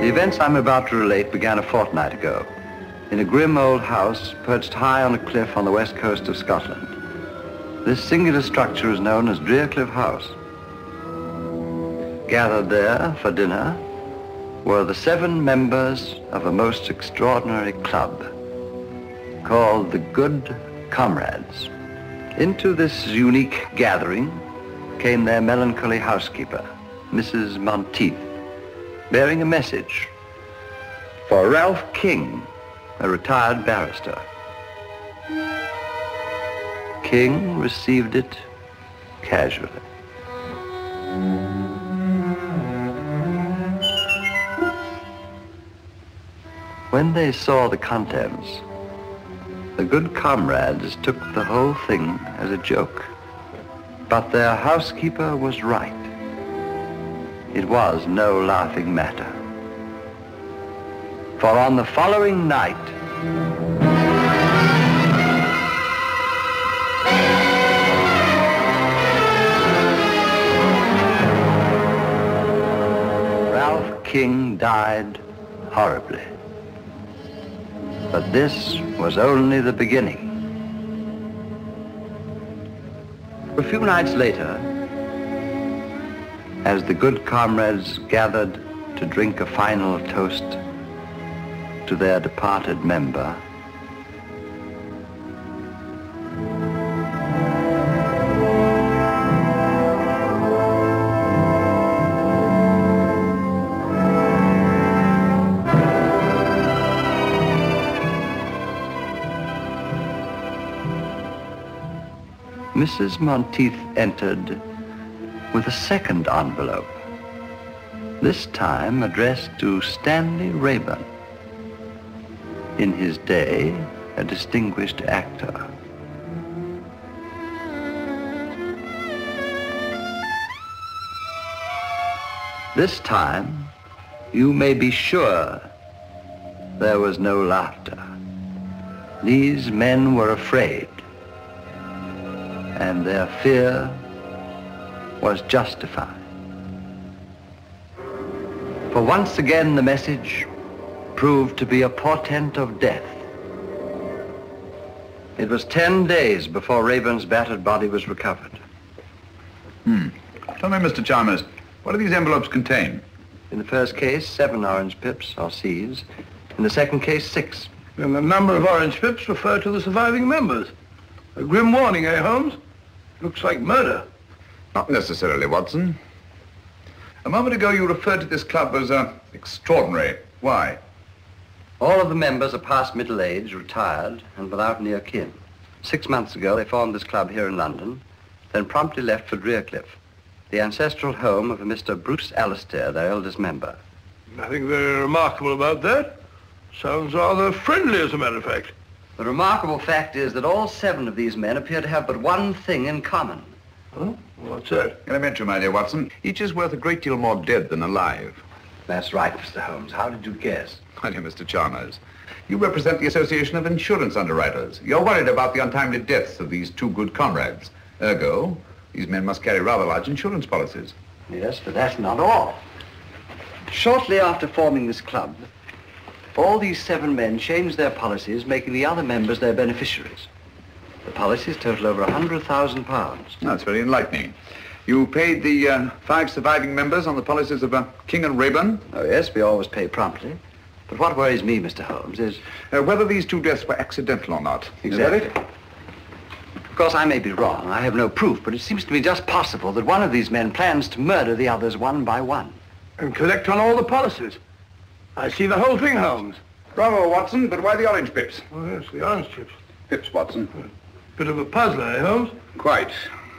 The events I'm about to relate began a fortnight ago, in a grim old house perched high on a cliff on the west coast of Scotland. This singular structure is known as Cliff House. Gathered there for dinner were the 7 members of a most extraordinary club called the Good Comrades. Into this unique gathering came their melancholy housekeeper, Mrs. Monteith, bearing a message for Ralph King, a retired barrister. King received it casually. When they saw the contents, the Good Comrades took the whole thing as a joke. But their housekeeper was right. It was no laughing matter. For on the following night, Ralph King died horribly. But this was only the beginning. A few nights later, as the Good Comrades gathered to drink a final toast to their departed member, Mrs. Monteith entered with a second envelope, this time addressed to Stanley Rayburn, in his day a distinguished actor. This time, you may be sure there was no laughter. These men were afraid, and their fear was justified. For once again, the message proved to be a portent of death. It was 10 days before Rayburn's battered body was recovered. Tell me, Mr. Chalmers, what do these envelopes contain? In the first case, 7 orange pips, or C's. In the second case, 6. And the number of orange pips refer to the surviving members. A grim warning, eh, Holmes? Looks like murder. Not necessarily, Watson. A moment ago, you referred to this club as extraordinary. Why? All of the members are past middle age, retired, and without near kin. 6 months ago, they formed this club here in London, then promptly left for Cliff, the ancestral home of a Mr. Bruce Alistair, their eldest member. Nothing very remarkable about that. Sounds rather friendly, as a matter of fact. The remarkable fact is that all 7 of these men appear to have but one thing in common. Huh? What's that? Elementary, my dear Watson. Each is worth a great deal more dead than alive. That's right, Mr. Holmes. How did you guess? My dear Mr. Chalmers, you represent the Association of Insurance Underwriters. You're worried about the untimely deaths of these 2 good comrades. Ergo, these men must carry rather large insurance policies. Yes, but that's not all. Shortly after forming this club, all these 7 men changed their policies, making the other members their beneficiaries. The policies total over £100,000. That's very enlightening. You paid the 5 surviving members on the policies of King and Rayburn? Oh, yes, we always pay promptly. But what worries me, Mr. Holmes, is... whether these 2 deaths were accidental or not. Exactly. Of course, I may be wrong. I have no proof, but it seems to me just possible that one of these men plans to murder the others one by one. And collect on all the policies. I see the whole thing, Holmes. Bravo, Watson, but why the orange pips? Oh, yes, the orange chips. Pips, Watson. Bit of a puzzler, eh, Holmes? Quite.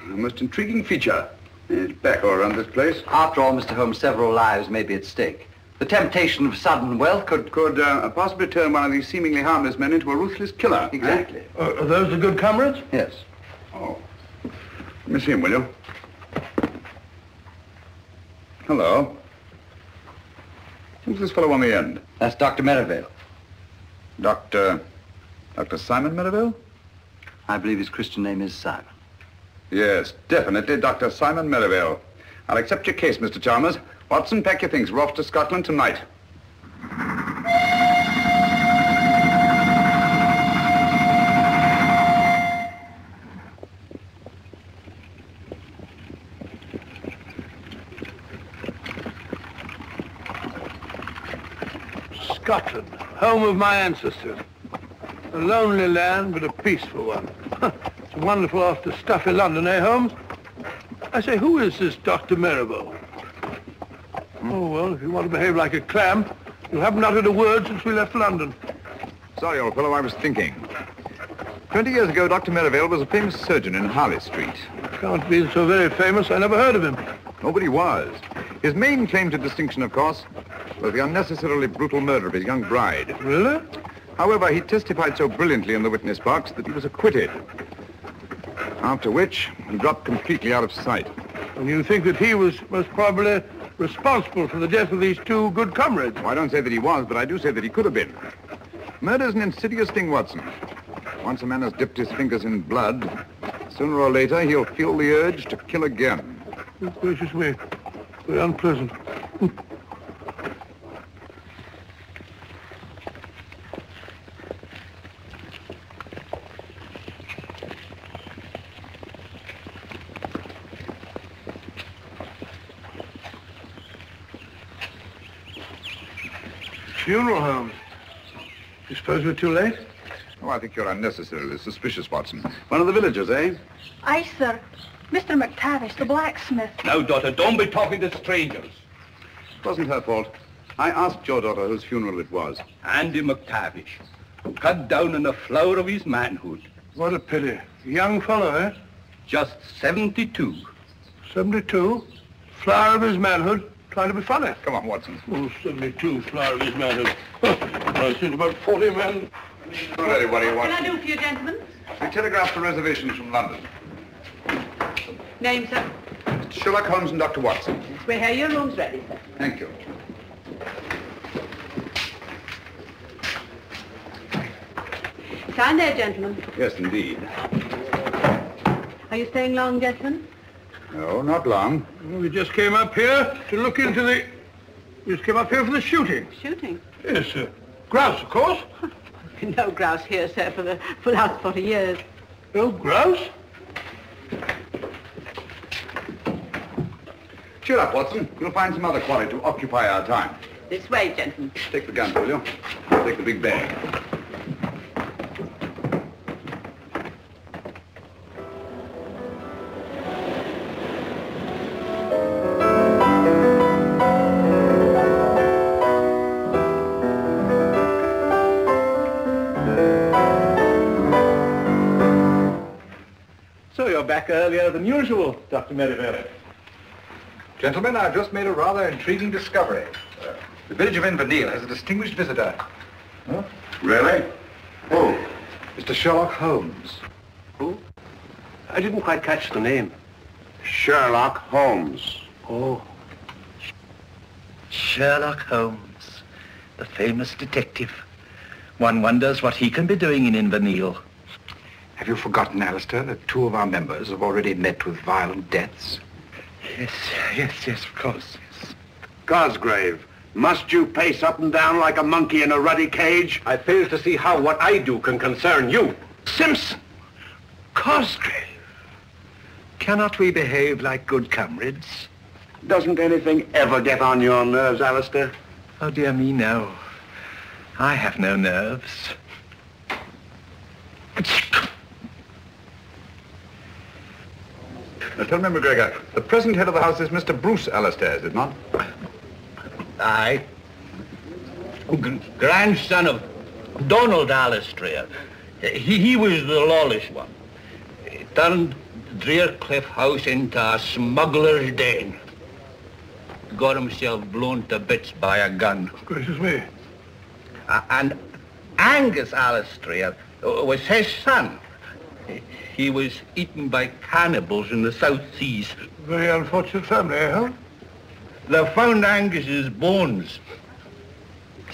A most intriguing feature. It's back all around this place. After all, Mr. Holmes, several lives may be at stake. The temptation of sudden wealth could possibly turn one of these seemingly harmless men into a ruthless killer. Exactly. Are those the good comrades? Yes. Oh. Let me see him, will you? Hello. Who's this fellow on the end? That's Dr. Merivale. Dr. Simon Medo? I believe his Christian name is Simon. Yes, definitely Dr. Simon Medo. I'll accept your case, Mr. Chalmers. Watson, pack your things. We're off to Scotland tonight. Scotland, home of my ancestors. A lonely land, but a peaceful one. It's wonderful after stuffy London, eh, Holmes? I say, who is this Dr. Marrowbone? Oh, well, if you want to behave like a clam, you haven't uttered a word since we left London. Sorry, old fellow, I was thinking. 20 years ago, Dr. Merivale was a famous surgeon in Harley Street. Can't be so very famous. I never heard of him. Nobody was. His main claim to distinction, of course, was the unnecessarily brutal murder of his young bride. Really? However, he testified so brilliantly in the witness box that he was acquitted. After which, he dropped completely out of sight. And you think that he was most probably responsible for the death of these two good comrades? Well, I don't say that he was, but I do say that he could have been. Murder's an insidious thing, Watson. Once a man has dipped his fingers in blood, sooner or later he'll feel the urge to kill again. Oh, gracious me. Very unpleasant. Funeral home. You suppose we're too late? Oh, I think you're unnecessarily suspicious, Watson. One of the villagers, eh? Aye, sir. Mr. McTavish, the blacksmith. Now, daughter, don't be talking to strangers. It wasn't her fault. I asked your daughter whose funeral it was. Andy McTavish, cut down in the flower of his manhood. What a pity. Young fellow, eh? Just 72. 72? Flower of his manhood. Trying to be funny. Come on, Watson. Oh, 72, flower of his manhood. I've seen about 40 men. All ready, what do you What want? can I do for you, gentlemen? We telegraphed for reservations from London. Name, sir? Sherlock Holmes and Dr. Watson. We're here. Your room's ready, sir. Thank you. Sign there, gentlemen. Yes, indeed. Are you staying long, gentlemen? No, not long. Well, we just came up here to look into the... We just came up here for the shooting. Shooting? Yes, sir. Grouse, of course. No grouse here, sir, for the last 40 years. No grouse? Cheer up, Watson. You'll find some other quarry to occupy our time. This way, gentlemen. Take the gun, will you? Take the big bag. So you're back earlier than usual, Dr. Merivale. Gentlemen, I've just made a rather intriguing discovery. The village of Inverness has a distinguished visitor. Huh? Really? Oh, Mr. Sherlock Holmes. Who? I didn't quite catch the name. Sherlock Holmes. Oh. Sherlock Holmes, the famous detective. One wonders what he can be doing in Inverness. Have you forgotten, Alistair, that two of our members have already met with violent deaths? Yes, of course, yes. Cosgrave, must you pace up and down like a monkey in a ruddy cage? I fail to see how what I do can concern you. Simpson! Cosgrave! Cannot we behave like good comrades? Doesn't anything ever get on your nerves, Alistair? Oh, dear me, no. I have no nerves. Now tell me, McGregor, the present head of the house is Mr. Bruce Alistair, is it not? Aye. Grandson of Donald Alistair. He was the lawless one. He turned Drearcliff House into a smuggler's den. Got himself blown to bits by a gun. Gracious me. And Angus Alistair was his son. He was eaten by cannibals in the South Seas. Very unfortunate family, eh, huh? They found Angus's bones.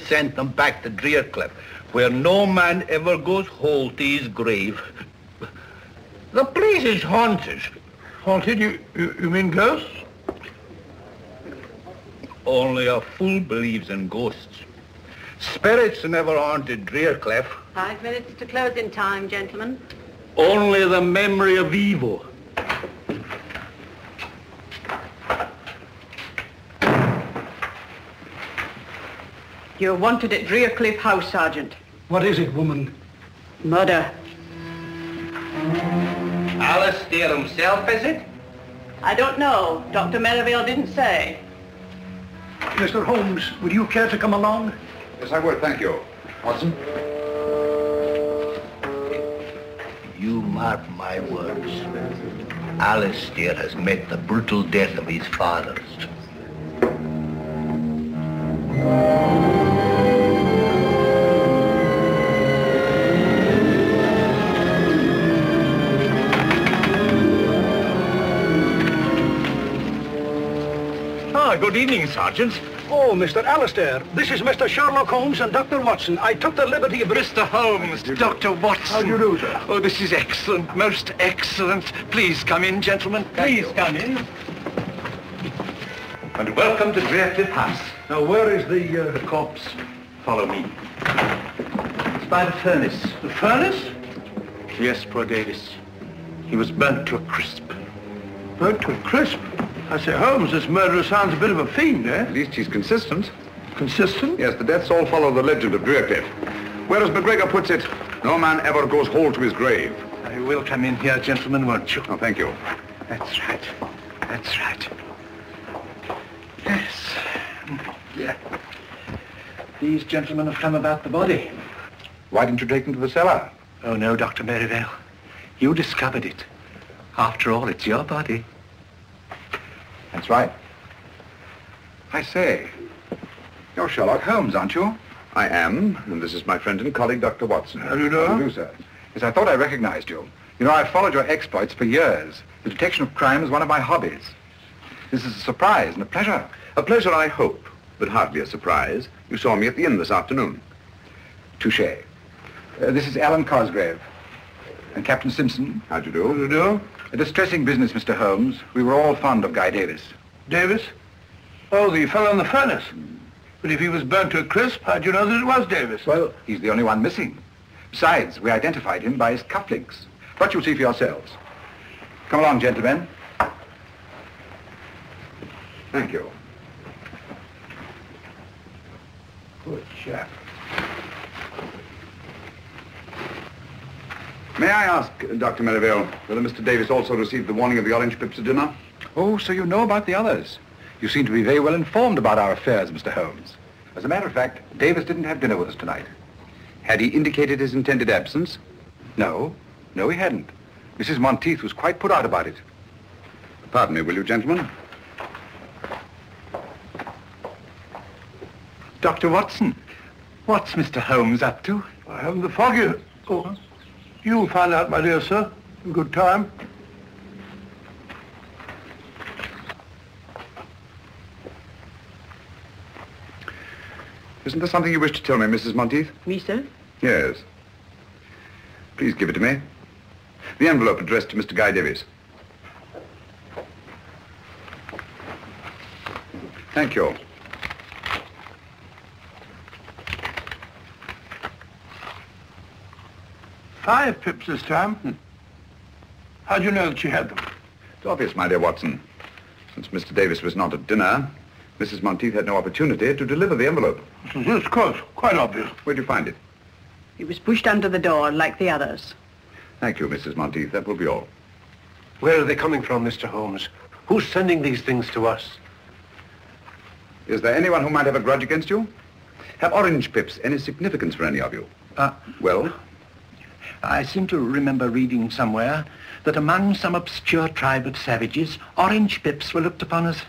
Sent them back to Drearcliff, where no man ever goes whole to his grave. The place is haunted. Haunted? You mean ghosts? Only a fool believes in ghosts. Spirits never haunted Drearcliff. 5 minutes to closing time, gentlemen. Only the memory of evil. You're wanted at Drearcliff House, Sergeant. What is it, woman? Murder. Alistair himself, is it? I don't know. Dr. Merivale didn't say. Mr. Holmes, would you care to come along? Yes, I would, thank you. Watson? You mark my words. Alistair has met the brutal death of his fathers. Good evening, Sergeant. Oh, Mr. Alistair, this is Mr. Sherlock Holmes and Dr. Watson. I took the liberty of... Mr. Holmes, Dr. Watson. How do you do, sir? Oh, this is excellent, most excellent. Please come in, gentlemen. Please come in. And welcome to Drearcliff House. Now, where is the corpse? Follow me. It's by the furnace. The furnace? Yes, poor Davis. He was burnt to a crisp. Burnt to a crisp? I say, Holmes, this murderer sounds a bit of a fiend, eh? At least he's consistent. Consistent? Yes, the deaths all follow the legend of Drearcliff. Whereas McGregor puts it, no man ever goes whole to his grave. You will come in here, gentlemen, won't you? Oh, thank you. That's right. That's right. Yes. Yeah. These gentlemen have come about the body. Why didn't you take them to the cellar? Oh, no, Dr. Merivale. You discovered it. After all, it's your body. That's right. I say, you're Sherlock Holmes, aren't you? I am, and this is my friend and colleague, Dr. Watson. How do you do? How do you do, sir? Yes, I thought I recognized you. You know, I've followed your exploits for years. The detection of crime is one of my hobbies. This is a surprise and a pleasure. A pleasure, I hope, but hardly a surprise. You saw me at the inn this afternoon. Touché. This is Alan Cosgrave. And Captain Simpson. How do you do? How do you do? A distressing business, Mr. Holmes. We were all fond of Guy Davis. Davis? Oh, the fellow in the furnace. But if he was burnt to a crisp, how'd you know that it was Davis? Well, he's the only one missing. Besides, we identified him by his cufflinks. But you'll see for yourselves. Come along, gentlemen. Thank you. Good chap. May I ask, Dr. Merivale, whether Mr. Davis also received the warning of the orange pips at dinner? Oh, so you know about the others. You seem to be very well informed about our affairs, Mr. Holmes. As a matter of fact, Davis didn't have dinner with us tonight. Had he indicated his intended absence? No. No, he hadn't. Mrs. Monteith was quite put out about it. Pardon me, will you, gentlemen? Dr. Watson, what's Mr. Holmes up to? I haven't the foggiest. Oh, you'll find out, my dear sir, in good time. Isn't there something you wish to tell me, Mrs. Monteith? Me, sir? Yes. Please give it to me. The envelope addressed to Mr. Guy Davis. Thank you. $5 pips this time. How'd you know that she had them? It's obvious, my dear Watson. Since Mr. Davis was not at dinner, Mrs. Monteith had no opportunity to deliver the envelope. Yes, of course. Quite obvious. Where'd you find it? It was pushed under the door like the others. Thank you, Mrs. Monteith. That will be all. Where are they coming from, Mr. Holmes? Who's sending these things to us? Is there anyone who might have a grudge against you? Have orange pips any significance for any of you? Well? I seem to remember reading somewhere that among some obscure tribe of savages, orange pips were looked upon as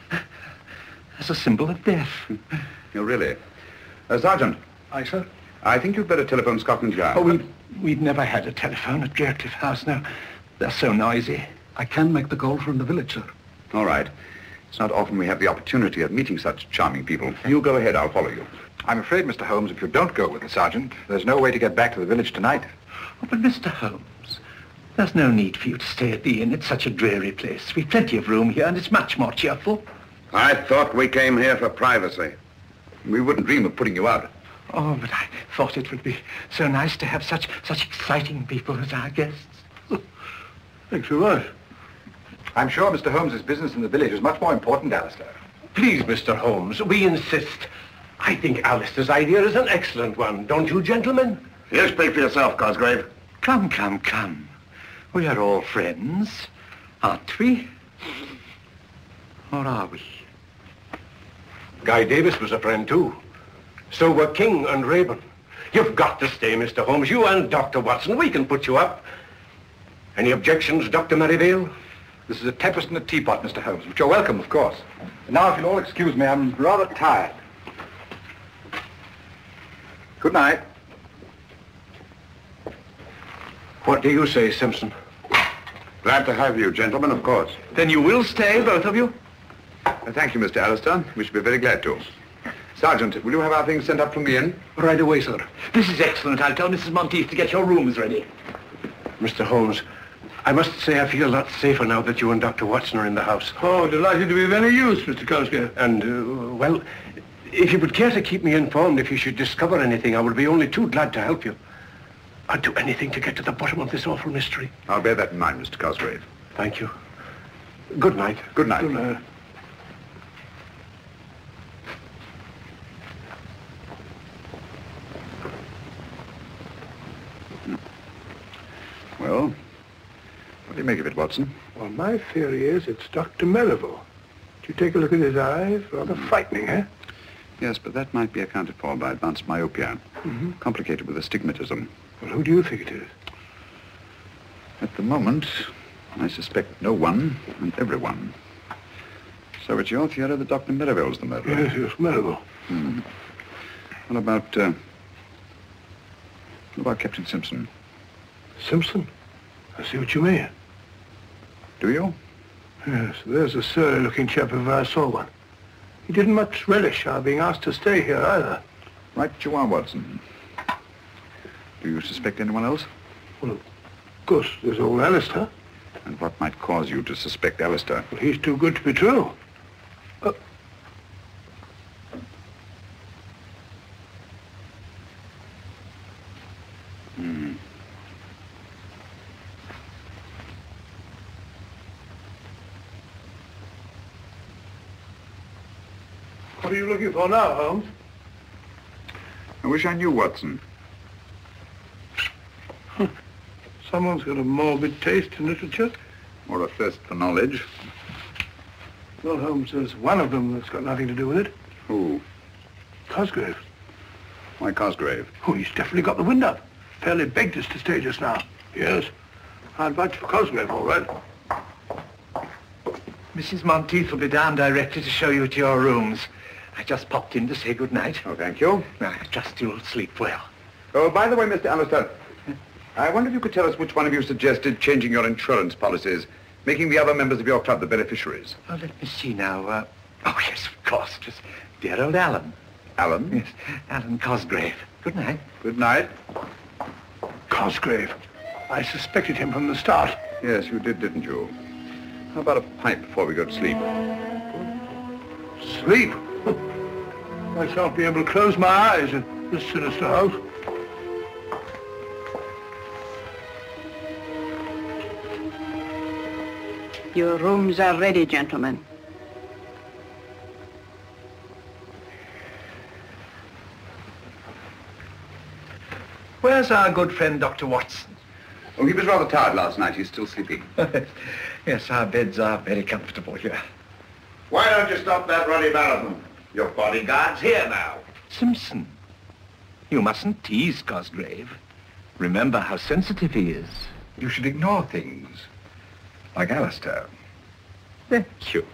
a symbol of death. Oh, really? Sergeant. Aye, sir. I think you'd better telephone Scotland Yard. Oh, we'd never had a telephone at Drearcliff House now. They're so noisy. I can make the call from the village, sir. All right. It's not often we have the opportunity of meeting such charming people. You go ahead, I'll follow you. I'm afraid, Mr. Holmes, if you don't go with the sergeant, there's no way to get back to the village tonight. Oh, but Mr. Holmes, there's no need for you to stay at the inn. It's such a dreary place. We've plenty of room here, and it's much more cheerful. I thought we came here for privacy. We wouldn't dream of putting you out. Oh, but I thought it would be so nice to have such exciting people as our guests. Thanks very much. I'm sure Mr. Holmes's business in the village is much more important, Alistair. Please, Mr. Holmes, we insist. I think Alistair's idea is an excellent one, don't you, gentlemen? You speak for yourself, Cosgrave. Come, come, come. We are all friends, aren't we? Or are we? Guy Davis was a friend, too. So were King and Rayburn. You've got to stay, Mr. Holmes. You and Dr. Watson, we can put you up. Any objections, Dr. Merivale? This is a tempest in a teapot, Mr. Holmes, but you're welcome, of course. And now, if you'll all excuse me, I'm rather tired. Good night. What do you say, Simpson? Glad to have you, gentlemen, of course. Then you will stay, both of you? Thank you, Mr. Alistair. We should be very glad to. Sergeant, will you have our things sent up from the inn? Right away, sir. This is excellent. I'll tell Mrs. Monteith to get your rooms ready. Mr. Holmes, I must say I feel a lot safer now that you and Dr. Watson are in the house. Oh, delighted to be of any use, Mr. Cosgrave. And, well, if you would care to keep me informed if you should discover anything, I would be only too glad to help you. I'd do anything to get to the bottom of this awful mystery. I'll bear that in mind, Mr. Cosgrave. Thank you. Good night. Good night. Good night. Well, what do you make of it, Watson? Well, my theory is it's Dr. Merivale. Did you take a look at his eyes? Rather frightening, eh? Yes, but that might be accounted for by advanced myopia. Complicated with astigmatism. Well, who do you think it is? At the moment, I suspect no one and everyone. So it's your theory that Dr. Merivale's the murderer? Yes, Merivale. What about Captain Simpson? Simpson? I see what you mean. Do you? Yes, there's a surly-looking chap if I saw one. He didn't much relish our being asked to stay here, either. Right you are, Watson. Do you suspect anyone else? Well, of course, there's old Alistair. And what might cause you to suspect Alistair? Well, he's too good to be true. What are you looking for now, Holmes? I wish I knew, Watson. Someone's got a morbid taste in literature. Or a thirst for knowledge. Well, Holmes, there's one of them that's got nothing to do with it. Who? Cosgrave. Why Cosgrave? Oh, he's definitely got the wind up. Fairly begged us to stay just now. Yes. I'd vouch for Cosgrave, all right. Mrs. Monteith will be down directly to show you to your rooms. I just popped in to say good night. Oh, thank you. I trust you'll sleep well. Oh, by the way, Mr. Alistair, I wonder if you could tell us which one of you suggested changing your insurance policies, making the other members of your club the beneficiaries. Oh, let me see now. Oh, yes, of course. It was dear old Alan. Alan? Yes, Alan Cosgrave. Good night. Good night. Cosgrave. I suspected him from the start. Yes, you did, didn't you? How about a pipe before we go to sleep? Sleep? I shan't be able to close my eyes in this sinister house. Your rooms are ready, gentlemen. Where's our good friend, Dr. Watson? Oh, he was rather tired last night. He's still sleeping. Yes, our beds are very comfortable here. Why don't you stop that ruddy marathon? Your bodyguard's here now. Simpson, you mustn't tease Cosgrave. Remember how sensitive he is. You should ignore things. Like Alistair. Thank you.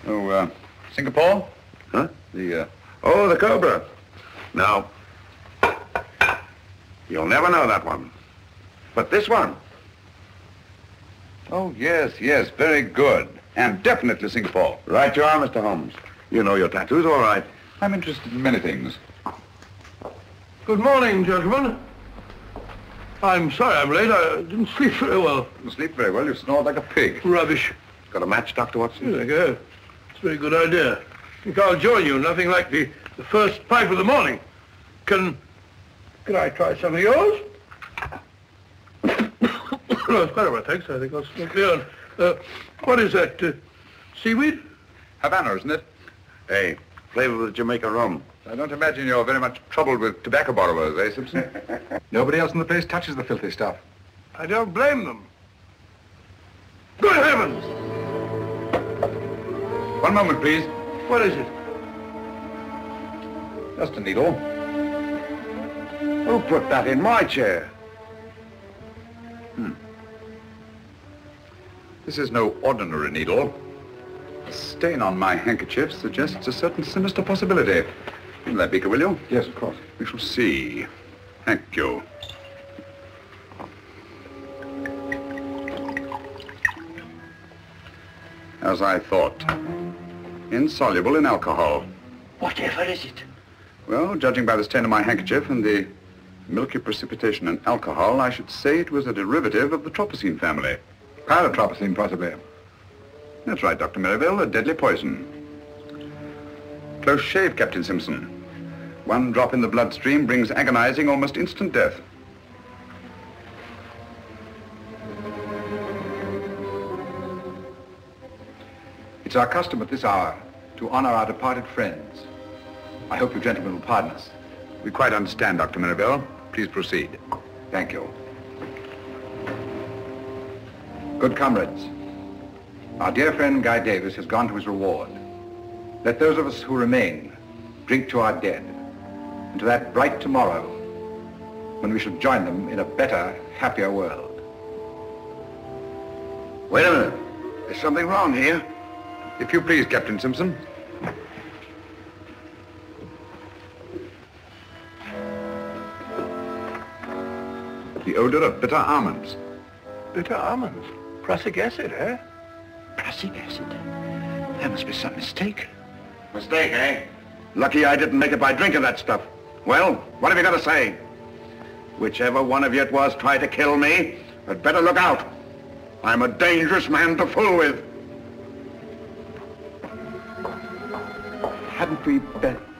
Oh, Singapore? Huh? The Cobra. No. You'll never know that one. But this one. Oh, yes, very good. And definitely Singapore. Right you are, Mr. Holmes. You know your tattoos, all right. I'm interested in many things. Good morning, gentlemen. I'm sorry I'm late. I didn't sleep very well. You sleep very well. You snore like a pig. Rubbish. Got a match, Dr. Watson? There you go. It's a very good idea. I think I'll join you. Nothing like the first pipe of the morning. Can I try some of yours? No, it's quite all right, thanks. I think I'll smoke my own. What is that? Seaweed? Havana, isn't it? Hey, flavor of the Jamaica rum. I don't imagine you're very much troubled with tobacco borrowers, eh, Simpson? Nobody else in the place touches the filthy stuff. I don't blame them. Good heavens! One moment, please. What is it? Just a needle. Who put that in my chair? This is no ordinary needle. The stain on my handkerchief suggests a certain sinister possibility. Give me that beaker, will you? Yes, of course. We shall see. Thank you. As I thought. Insoluble in alcohol. Whatever is it? Well, judging by the stain on my handkerchief and the milky precipitation in alcohol, I should say it was a derivative of the tropicine family. Paratropicine, possibly. That's right, Dr. Merivale, a deadly poison. Close shave, Captain Simpson. One drop in the bloodstream brings agonizing, almost instant death. It's our custom at this hour to honor our departed friends. I hope you gentlemen will pardon us. We quite understand, Dr. Merivale. Please proceed. Thank you. Good comrades, our dear friend Guy Davis has gone to his reward. Let those of us who remain drink to our dead and to that bright tomorrow when we shall join them in a better, happier world. Wait a minute. There's something wrong here. If you please, Captain Simpson. The odor of bitter almonds. Bitter almonds. Prussic acid, eh? Prussic acid? There must be some mistake. Mistake, eh? Lucky I didn't make it by drinking that stuff. Well, what have you got to say? Whichever one of you it was tried to kill me, had better look out. I'm a dangerous man to fool with. Hadn't we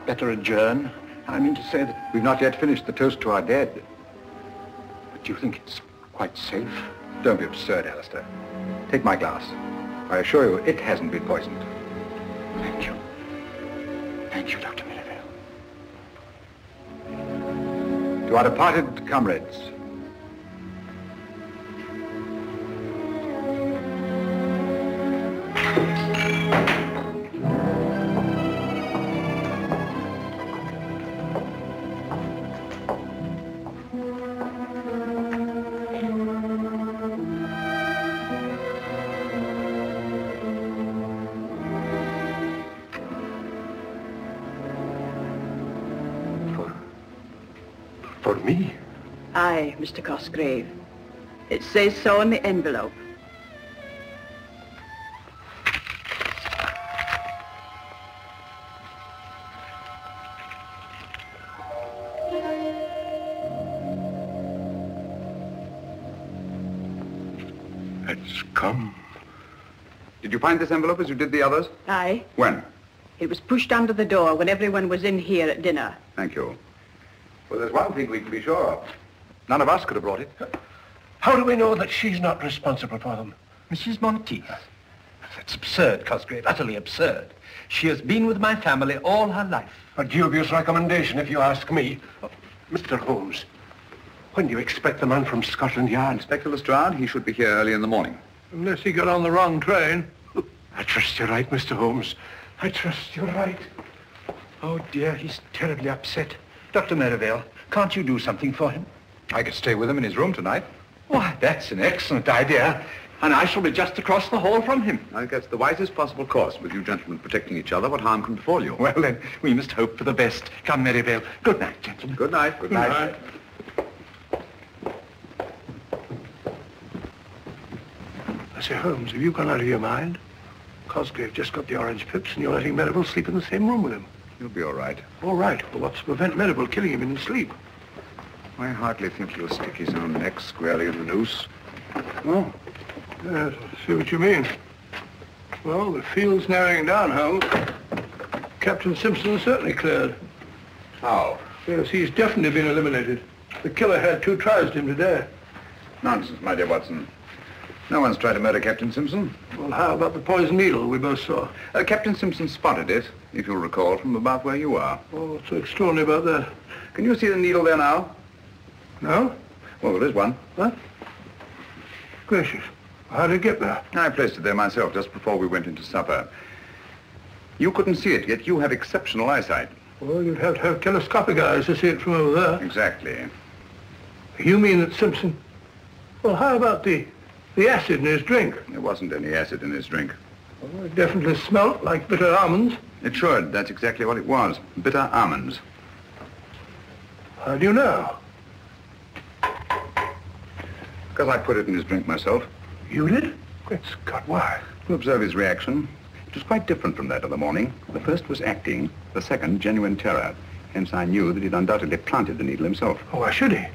better adjourn? I mean to say that we've not yet finished the toast to our dead. But do you think it's quite safe? Don't be absurd, Alistair. Take my glass. I assure you, it hasn't been poisoned. Thank you. Thank you, Dr. Merivale. To our departed comrades, For me? Aye, Mr. Cosgrave. It says so on the envelope. It's come. Did you find this envelope as you did the others? Aye. When? It was pushed under the door when everyone was in here at dinner. Thank you. well, there's one thing we can be sure of. None of us could have brought it. How do we know that she's not responsible for them? Mrs. Monteith. That's absurd, Cosgrave, utterly absurd. She has been with my family all her life. A dubious recommendation, if you ask me. Mr. Holmes, when do you expect the man from Scotland Yard? Inspector Lestrade, he should be here early in the morning. Unless he got on the wrong train. I trust you're right, Mr. Holmes. I trust you're right. Oh, dear, he's terribly upset. Dr. Merivale, can't you do something for him? I could stay with him in his room tonight. Why, that's an excellent idea. And I shall be just across the hall from him. I think that's the wisest possible course. With you gentlemen protecting each other, what harm can befall you? Well, then, we must hope for the best. Come, Merivale. Good night, gentlemen. Good night. Good night. I say, Holmes, have you gone out of your mind? Cosgrave just got the orange pips and you're letting Medo sleep in the same room with him. You'll be all right. All right. Well, what's to prevent Medo killing him in his sleep? I hardly think he'll stick his own neck squarely in the noose. Oh. Yes, I see what you mean. Well, the field's narrowing down, Holmes. Captain Simpson is certainly cleared. How? Yes, he's definitely been eliminated. The killer had 2 tries to him today. Nonsense, my dear Watson. No one's tried to murder Captain Simpson. Well, how about the poison needle we both saw? Captain Simpson spotted it, if you'll recall, from about where you are. Oh, what's so extraordinary about that? Can you see the needle there now? No? Well, there is one. What? Gracious. How did it get there? I placed it there myself just before we went into supper. You couldn't see it, yet you have exceptional eyesight. Well, you'd have to have telescopic eyes to see it from over there. Exactly. You mean that Simpson... Well, how about the acid in his drink? There wasn't any acid in his drink. Well, it definitely smelt like bitter almonds. It should. That's exactly what it was. Bitter almonds. How do you know? Because I put it in his drink myself. You did? Great Scott, why? To observe his reaction. It was quite different from that of the morning. The first was acting, the second genuine terror. Hence I knew that he'd undoubtedly planted the needle himself. Oh, why should he?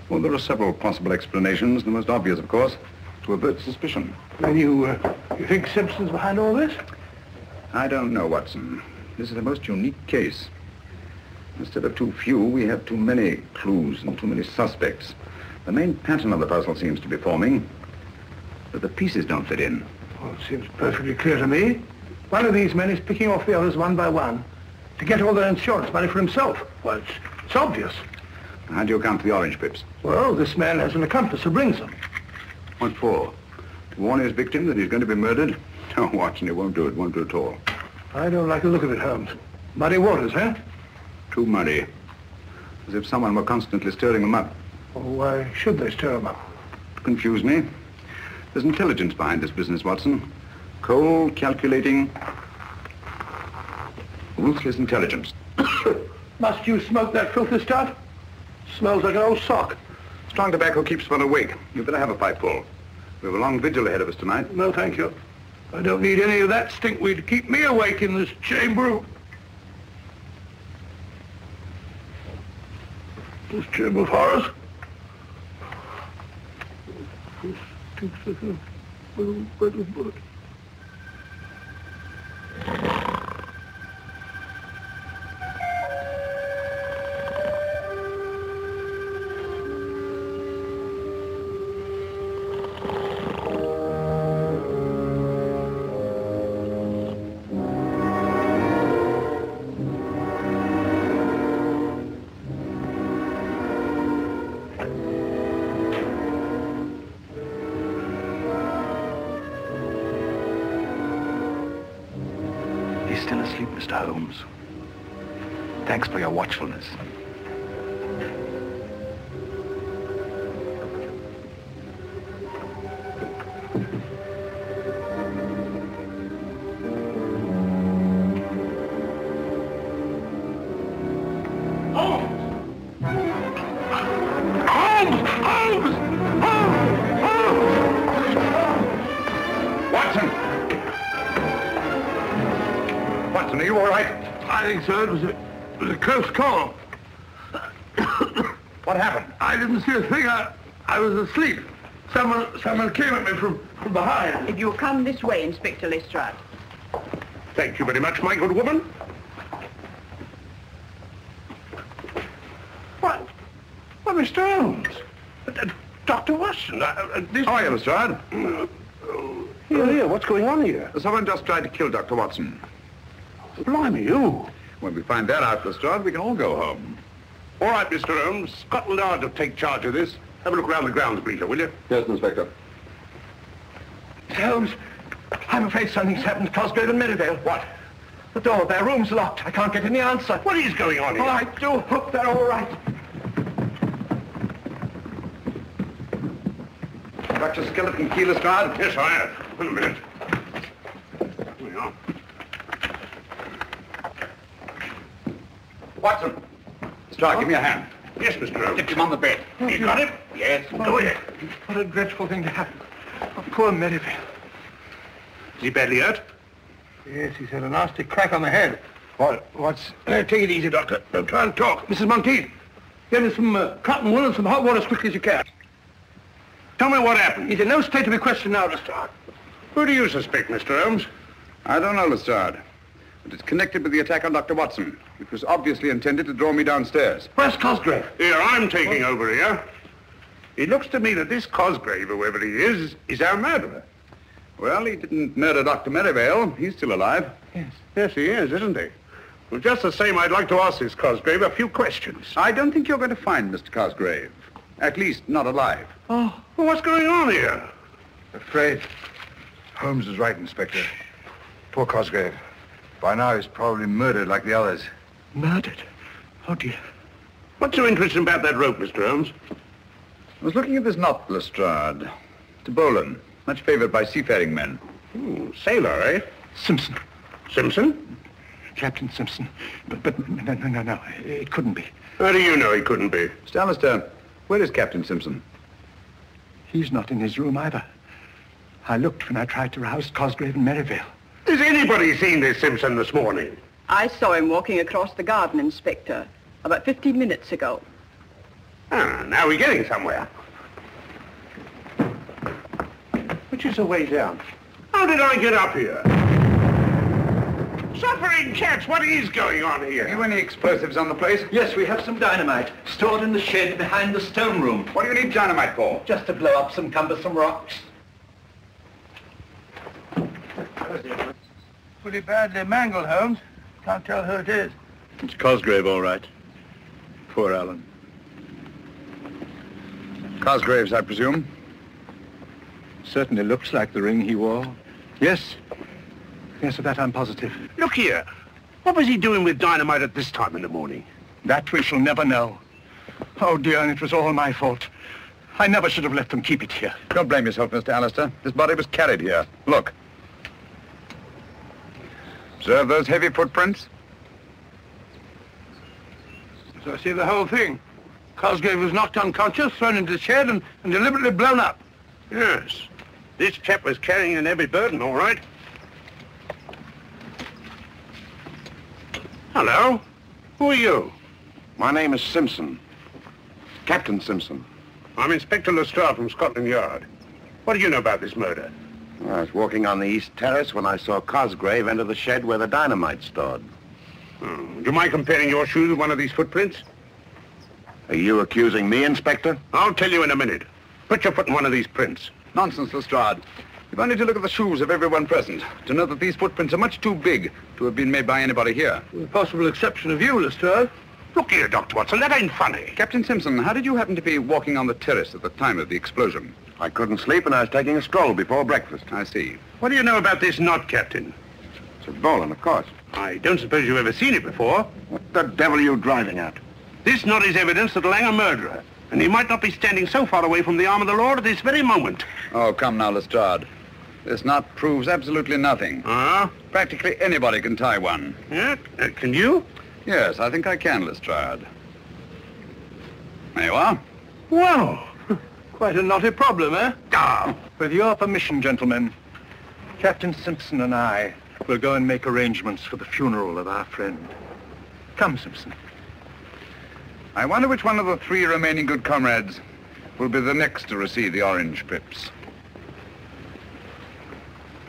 Well, there are several possible explanations. The most obvious, of course, to avert suspicion. And you think Simpson's behind all this? I don't know, Watson. This is a most unique case. Instead of too few, we have too many clues and too many suspects. The main pattern of the puzzle seems to be forming, but the pieces don't fit in. Well, it seems perfectly clear to me. One of these men is picking off the others one by one to get all their insurance money for himself. Well, it's obvious. How do you account for the orange pips? Well, this man has an accomplice who brings them. What for? To warn his victim that he's going to be murdered? No, Watson, it won't do it. Won't do it at all. I don't like the look of it, Holmes. Muddy waters, huh? Too muddy. As if someone were constantly stirring them up. Well, why should they stir them up? To confuse me. There's intelligence behind this business, Watson. Cold, calculating, ruthless intelligence. Must you smoke that filthy stuff? Smells like an old sock. Strong tobacco keeps one awake. You'd better have a pipeful. We have a long vigil ahead of us tonight. No, thank you. I don't need any of that stinkweed to keep me awake in this chamber. This chamber of horrors. Stinks like a little breadless bullet. Still asleep, Mr. Holmes. Thanks for your watchfulness. Watson, are you all right? I think so. It was a close call. What happened? I didn't see a thing. I was asleep. Someone came at me from behind. If you'll come this way, Inspector Lestrade. Thank you very much, my good woman. What? Well, Mr. Holmes. Dr. Watson. This... How are you, Lestrade? Here, what's going on here? Someone just tried to kill Dr. Watson. Blimey, you. When we find that out, Lestrade, we can all go home. All right, Mr. Holmes. Scotland Yard will take charge of this. Have a look around the grounds, Bleaker, will you? Yes, Inspector. Holmes, I'm afraid something's happened to Cosgrave and Merivale. What? The door of their room's locked. I can't get any answer. What is going on here? Oh, I do hope they're all right. Got your skeleton key, Lestrade? Yes, I have. Wait a minute. Here we are. Watson. Lestrade, give me a hand. Yes, Mr. Holmes. Get him on the bed. You got him? Yes. Go ahead. What a dreadful thing to happen. Oh, poor Merivale. Is he badly hurt? Yes, he's had a nasty crack on the head. What's... take it easy, Doctor. Don't try and talk. Mrs. Monteith, get me some cotton wool and some hot water as quickly as you can. Tell me what happened. He's in no state to be questioned now, Lestrade. Who do you suspect, Mr. Holmes? I don't know, Lestrade. But it's connected with the attack on Dr. Watson. It was obviously intended to draw me downstairs. Where's Cosgrave? Here, I'm taking over here. It looks to me that this Cosgrave, whoever he is our murderer. Well, he didn't murder Dr. Merivale. He's still alive. Yes. Yes, he is, isn't he? Well, just the same, I'd like to ask this Cosgrave a few questions. I don't think you're going to find Mr. Cosgrave. At least, not alive. Oh, well, what's going on here? Afraid. Holmes is right, Inspector. Poor Cosgrave. By now, he's probably murdered like the others. Murdered? Oh, dear. What's so interesting about that rope, Mr. Holmes? I was looking at this knot, Lestrade. It's a bowline, much favored by seafaring men. Sailor, eh? Simpson. Simpson? Captain Simpson. But no. It couldn't be. How do you know he couldn't be? Mr. Alistair, where is Captain Simpson? He's not in his room either. I looked when I tried to rouse Cosgrave and Merivale. Has anybody seen this Simpson this morning? I saw him walking across the garden, Inspector, about 15 minutes ago. Ah, now we're getting somewhere. Which is the way down? How did I get up here? Suffering cats, what is going on here? Have you any explosives on the place? Yes, we have some dynamite stored in the shed behind the stone room. What do you need dynamite for? Just to blow up some cumbersome rocks. Pretty badly mangled, Holmes. Can't tell who it is. It's Cosgrave, all right. Poor Alan. Cosgrave's, I presume? Certainly looks like the ring he wore. Yes. Yes, of that I'm positive. Look here. What was he doing with dynamite at this time in the morning? That we shall never know. Oh, dear, and it was all my fault. I never should have let them keep it here. Don't blame yourself, Mr. Alistair. This body was carried here. Look. Observe those heavy footprints? So I see the whole thing. Cosgrave was knocked unconscious, thrown into the shed, and deliberately blown up. Yes. This chap was carrying an heavy burden, all right. Hello. Who are you? My name is Simpson. Captain Simpson. I'm Inspector Lestrade from Scotland Yard. What do you know about this murder? I was walking on the east terrace when I saw Cosgrave enter the shed where the dynamite's stored. Do you mind comparing your shoes with one of these footprints? Are you accusing me, Inspector? I'll tell you in a minute. Put your foot in one of these prints. Nonsense, Lestrade. You've only to look at the shoes of everyone present to know that these footprints are much too big to have been made by anybody here. With the possible exception of you, Lestrade. Look here, Dr. Watson, that ain't funny. Captain Simpson, how did you happen to be walking on the terrace at the time of the explosion? I couldn't sleep and I was taking a stroll before breakfast. I see. What do you know about this knot, Captain? It's a bowline, of course. I don't suppose you've ever seen it before. What the devil are you driving at? This knot is evidence that Lang a murderer, and he might not be standing so far away from the arm of the law at this very moment. Oh, come now, Lestrade. This knot proves absolutely nothing. Ah? Practically anybody can tie one. Yeah? Can you? Yes, I think I can, Lestrade. There you are. Well, quite a knotty problem, eh? Ah, with your permission, gentlemen, Captain Simpson and I will go and make arrangements for the funeral of our friend. Come, Simpson. I wonder which one of the three remaining good comrades will be the next to receive the orange pips.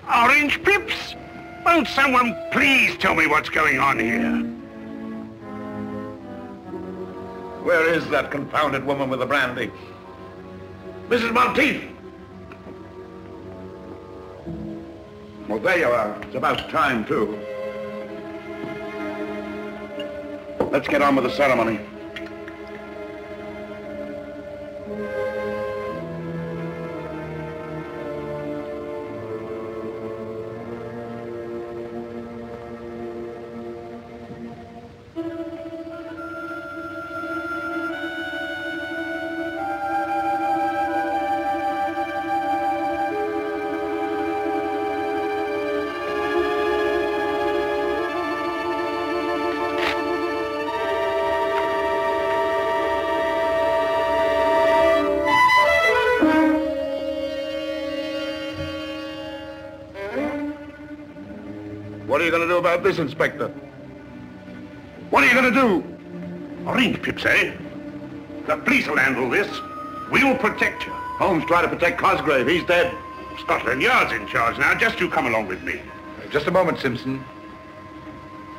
Orange pips? Won't someone please tell me what's going on here? Where is that confounded woman with the brandy? Mrs. Monteith! Well, there you are. It's about time, too. Let's get on with the ceremony. What are you going to do about this, Inspector? What are you going to do? Orange pips, eh? The police will handle this. We'll protect you. Holmes tried to protect Cosgrave. He's dead. Scotland Yard's in charge now. Just you come along with me. Just a moment, Simpson.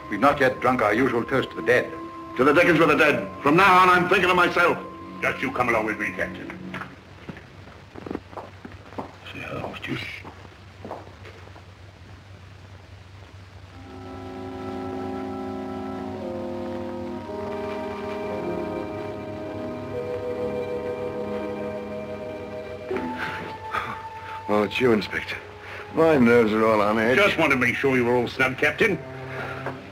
We've not yet drunk our usual toast to the dead. To the dickens with the dead. From now on, I'm thinking of myself. Just you come along with me, Captain. Oh, it's you, Inspector. My nerves are all on edge. Just want to make sure you were all snug, Captain.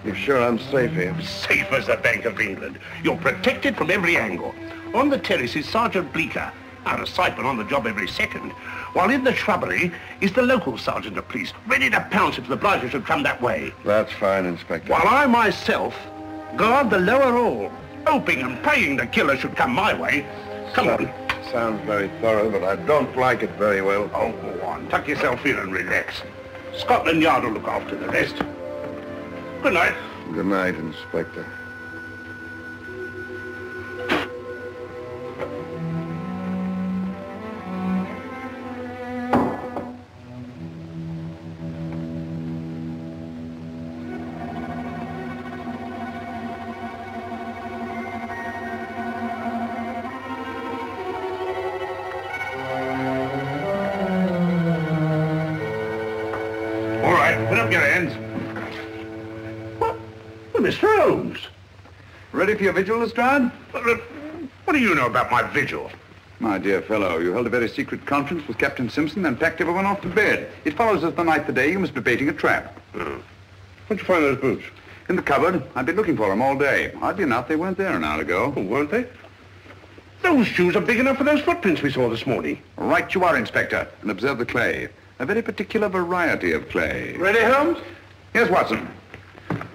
You sure I'm safe here? Safe as the Bank of England. You're protected from every angle. On the terrace is Sergeant Bleecker, out of sight but on the job every second. While in the shrubbery is the local sergeant of police, ready to pounce if the blighter should come that way. That's fine, Inspector. While I myself guard the lower hall, hoping and praying the killer should come my way. Come on. Sounds very thorough, but I don't like it very well. Oh, go on. Tuck yourself in and relax. Scotland Yard will look after the rest. Good night. Good night, Inspector. All right, put up your hands. Mr. Holmes. Ready for your vigil, Lestrade? What do you know about my vigil? My dear fellow, you held a very secret conference with Captain Simpson and packed everyone off to bed. It follows as the night the day you must be baiting a trap. Oh. Where'd you find those boots? In the cupboard. I've been looking for them all day. Oddly enough, they weren't there an hour ago. Oh, weren't they? Those shoes are big enough for those footprints we saw this morning. Right you are, Inspector. And observe the clay. A very particular variety of clay. Ready, Holmes? Yes, Watson.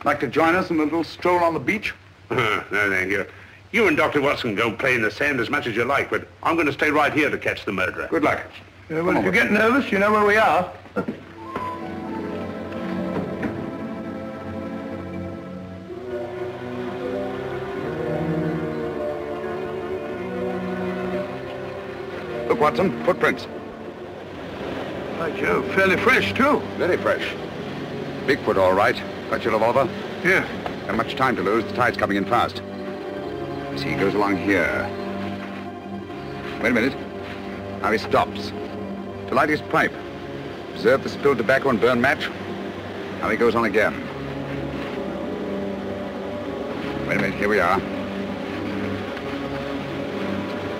Like to join us in a little stroll on the beach? No, thank you. You and Dr. Watson go play in the sand as much as you like, but I'm going to stay right here to catch the murderer. Good luck. Well, if you get nervous, you know where we are. Look, Watson, footprints. By Jove, fairly fresh, too. Very fresh. Bigfoot, all right. Got your revolver? Yeah. Not much time to lose. The tide's coming in fast. See, he goes along here. Wait a minute. Now he stops. To light his pipe. Observe the spilled tobacco and burn match. Now he goes on again. Wait a minute. Here we are.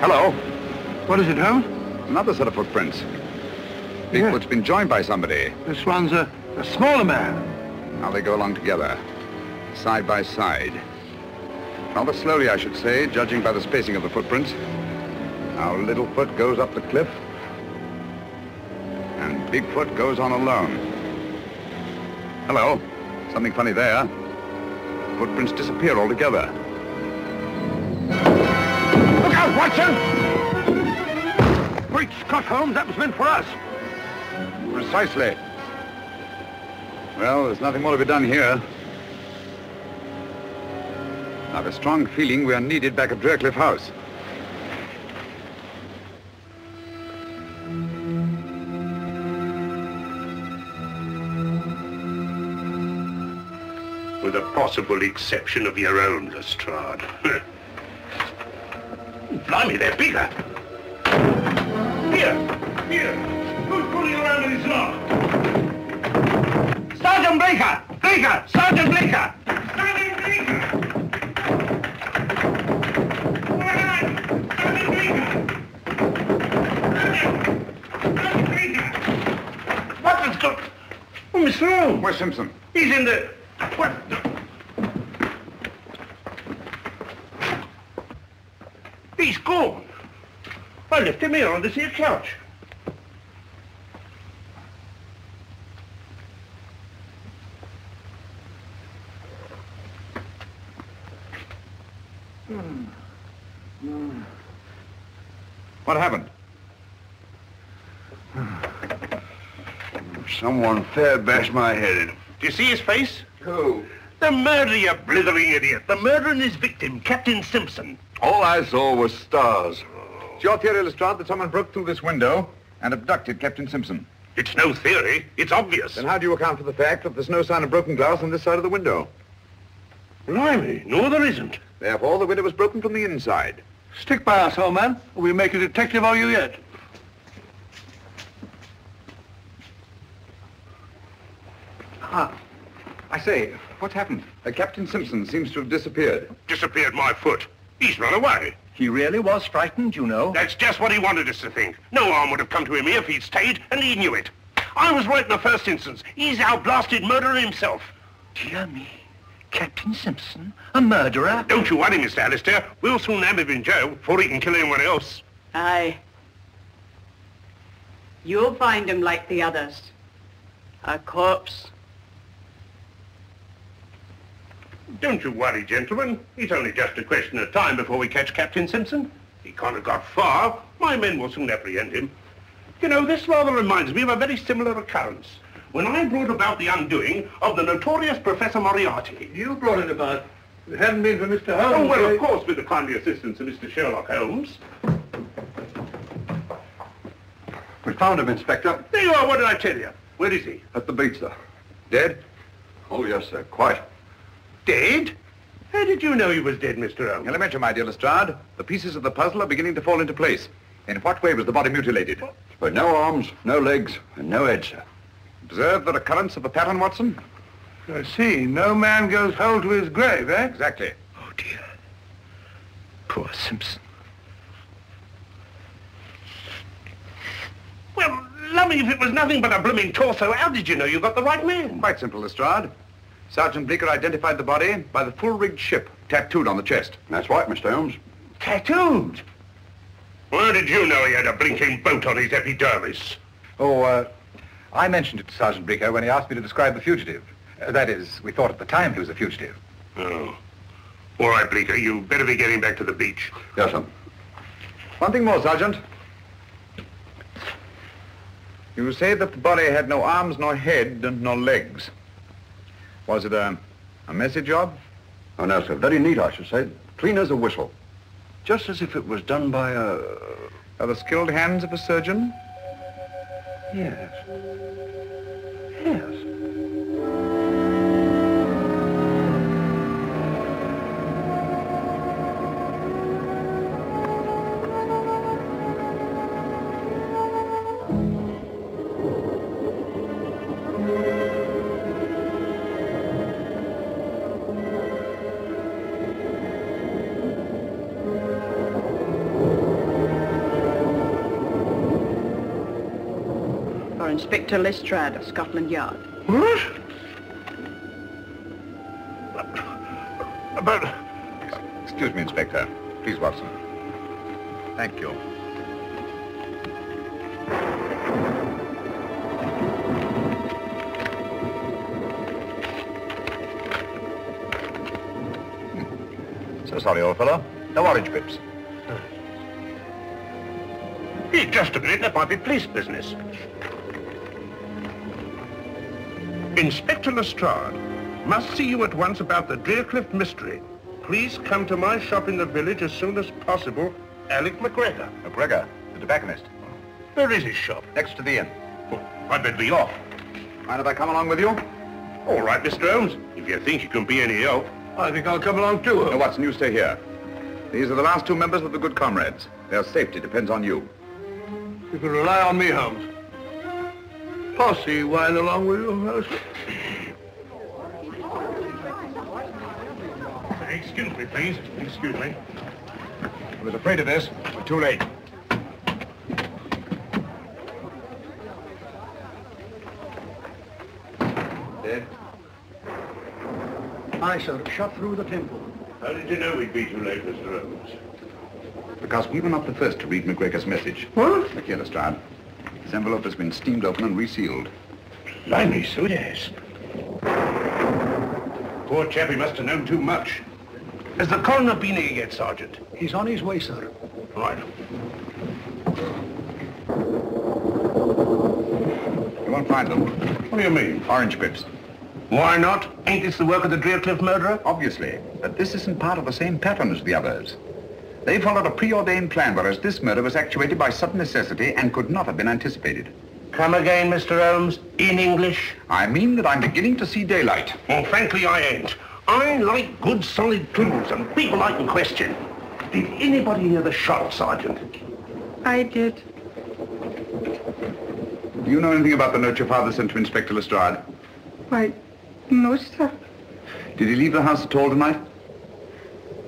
Hello. What is it, Holmes? Another set of footprints. Bigfoot's been joined by somebody. This one's a smaller man. Now they go along together, side by side. Rather slowly, I should say, judging by the spacing of the footprints. Now Littlefoot goes up the cliff, and Bigfoot goes on alone. Hello. Something funny there. Footprints disappear altogether. Look out, Watson! Great Scott, Holmes, that was meant for us. Precisely. Well, there's nothing more to be done here. I have a strong feeling we are needed back at Draycliff House. With a possible exception of your own, Lestrade. Blimey, they're bigger. Here. Who's pulling around with his lock? Sergeant Bleecker! Sergeant Bleecker! Sergeant Bleecker! Sergeant Bleecker! Sergeant Bleecker! What has got... Oh, Mr. Holmes! Where's Simpson? He's in the... What? He's gone. I left him here on this here couch. What happened? Someone fair bashed my head in. Do you see his face? Who? The murderer, you blithering idiot. The murderer and his victim, Captain Simpson. All I saw was stars. It's your theory, Lestrade, that someone broke through this window and abducted Captain Simpson. It's no theory. It's obvious. Then how do you account for the fact that there's no sign of broken glass on this side of the window? Blimey, no, there isn't. Therefore, the window was broken from the inside. Stick by us, old man, or we'll make a detective of you yet. Ah, I say, what's happened? Captain Simpson seems to have disappeared. Disappeared my foot. He's run away. He really was frightened, you know. That's just what he wanted us to think. No harm would have come to him if he'd stayed, and he knew it. I was right in the first instance. He's our blasted murderer himself. Dear me. Captain Simpson, a murderer? Don't you worry, Mr. Alistair. We'll soon have him in jail before he can kill anyone else. Aye. You'll find him like the others. A corpse. Don't you worry, gentlemen. It's only just a question of time before we catch Captain Simpson. He can't have got far. My men will soon apprehend him. You know, this rather reminds me of a very similar occurrence. When I brought about the undoing of the notorious Professor Moriarty. You brought it about. If it hadn't been for Mr. Holmes... Oh, well, of course, with the kindly assistance of Mr. Sherlock Holmes. We found him, Inspector. There you are. What did I tell you? Where is he? At the beach, sir. Dead? Oh, yes, sir. Quite. Dead? How did you know he was dead, Mr. Holmes? Elementary, my dear Lestrade. The pieces of the puzzle are beginning to fall into place. In what way was the body mutilated? With no arms, no legs, and no head, sir. Observe the recurrence of the pattern, Watson? I see. No man goes whole to his grave, eh? Exactly. Oh, dear. Poor Simpson. Well, lummy, if it was nothing but a blooming torso, how did you know you got the right man? Quite simple, Lestrade. Sergeant Bleecker identified the body by the full-rigged ship tattooed on the chest. That's right, Mr. Holmes. Tattooed? Where did you know he had a blinking boat on his epidermis? Oh, I mentioned it to Sergeant Bleecker when he asked me to describe the fugitive. That is, we thought at the time he was a fugitive. Oh. All right, Bleecker, you better be getting back to the beach. Yes, sir. One thing more, Sergeant. You say that the body had no arms, nor head, and no legs. Was it a messy job? Oh, no, sir. Very neat, I should say. Clean as a whistle. Just as if it was done by By the skilled hands of a surgeon? Yes. Yes. Inspector Lestrade of Scotland Yard. What? But... Excuse me, Inspector. Please, Watson. Thank you. So sorry, old fellow. No orange pips. Hey, just a minute. That might be police business. Inspector Lestrade, must see you at once about the Drearcliff mystery. Please come to my shop in the village as soon as possible. Alec McGregor. McGregor, the tobacconist. Where is his shop? Next to the inn. Oh, I'd better be off. Mind if I come along with you? All right, Mr. Holmes. If you think you can be any help. I think I'll come along too, No, Holmes. Watson, you stay here. These are the last two members of the Good Comrades. Their safety depends on you. You can rely on me, Holmes. Posse wine along with you, Alistair? Excuse me, please. Excuse me. I was afraid of this, but too late. Dead? Aye, sir. Shot through the temple. How did you know we'd be too late, Mr. Holmes? Because we were not the first to read McGregor's message. What? Look here, Lestrade. This envelope has been steamed open and resealed. Blimey, so yes. Poor chap, he must have known too much. Has the coroner been here yet, Sergeant? He's on his way, sir. Right. You won't find them. What do you mean? Orange pips. Why not? Ain't this the work of the Drearcliff murderer? Obviously. But this isn't part of the same pattern as the others. They followed a preordained plan, whereas this murder was actuated by sudden necessity and could not have been anticipated. Come again, Mr. Holmes, in English. I mean that I'm beginning to see daylight. Well, frankly, I ain't. I like good, solid clues and people I can question. Did anybody hear the shot, Sergeant? I did. Do you know anything about the note your father sent to Inspector Lestrade? Why, no, sir. Did he leave the house at all tonight?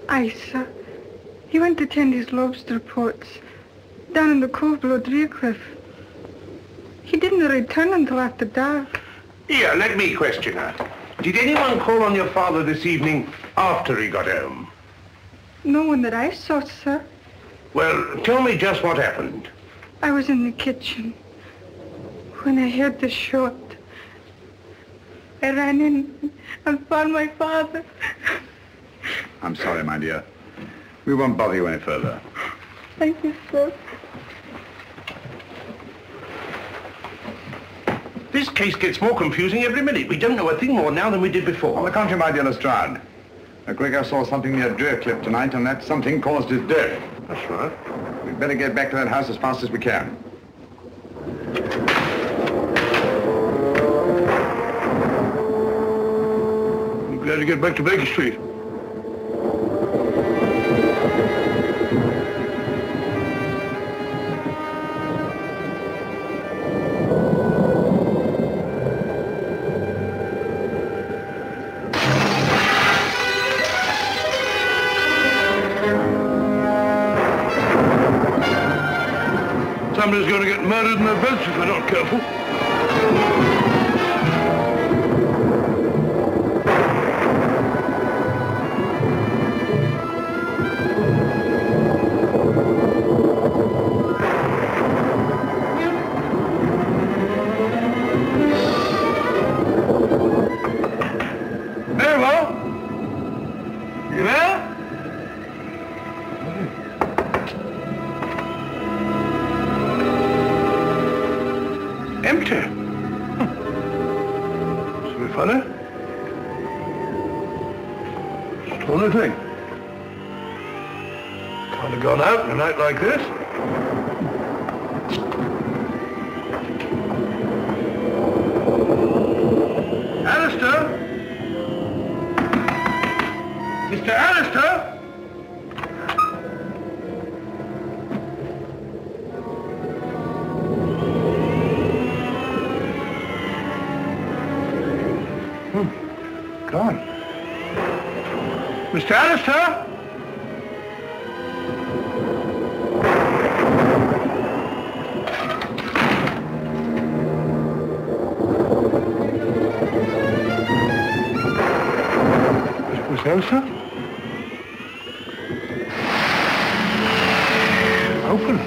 Aye, sir. He went to tend his lobster pots down in the cove below Driercliff. He didn't return until after dark. Here, let me question her. Did anyone call on your father this evening after he got home? No one that I saw, sir. Well, tell me just what happened. I was in the kitchen when I heard the shot. I ran in and found my father. I'm sorry, my dear. We won't bother you any further. Thank you, sir. This case gets more confusing every minute. We don't know a thing more now than we did before. On the contrary, my dear Lestrade. McGregor saw something near Driercliff tonight, and that something caused his death. That's right. We'd better get back to that house as fast as we can. I'm glad to get back to Baker Street. Somebody's going to get murdered in their beds if they're not careful. Mabel? You there? Empty. It's very funny. Strange thing. Can't have gone out in a night like this. Alistair? Mr. Alistair? Gone. Mr. Alistair? Mr. Alistair? Open.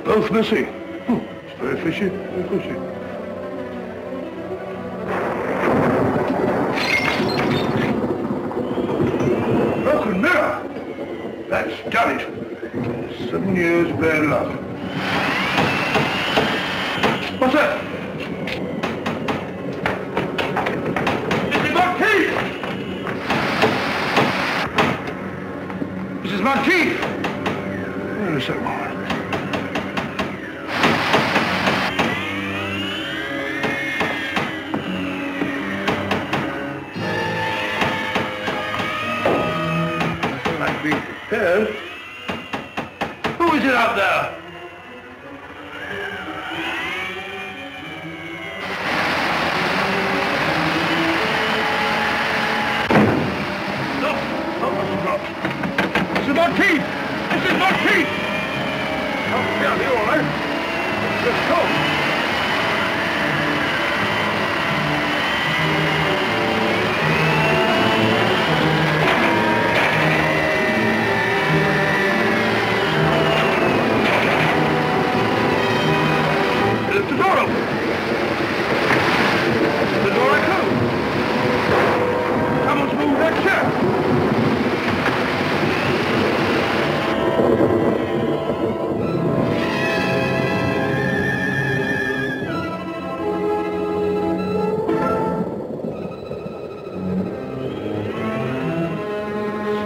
Both missing. It's very fishy, very fishy. Broken mirror! That's done it. 7 years bad luck. What's that? Mrs. Monteith! Mrs. Monteith! Wait a second. Yes? Who is it out there? No, Mrs. Monteith! Mrs. Monteith! I'll be out here, all right. Let's go. The door open. The door I closed. Someone's moved that chair.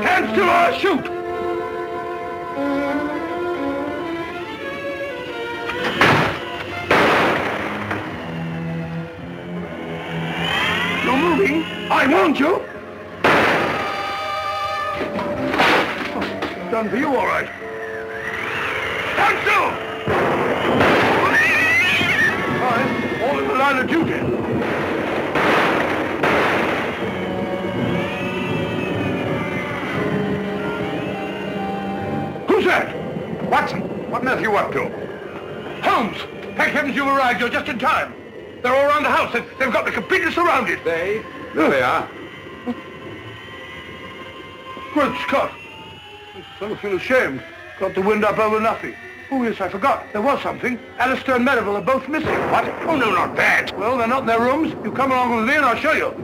Stand still or I'll shoot. moving. I warned you. Done for you, all right. Stand still! Fine. All in the line of duty. Who's that? Watson, what on earth are you up to? Holmes! Thank heavens you've arrived. You're just in time. They're all around the house. They've got me completely surrounded. There they are. Great Scott! I feel ashamed. Got the wind up over nothing. Oh, yes, I forgot. There was something. Alistair and Medo are both missing. What? Oh, no, not that. Well, they're not in their rooms. You come along with me and I'll show you.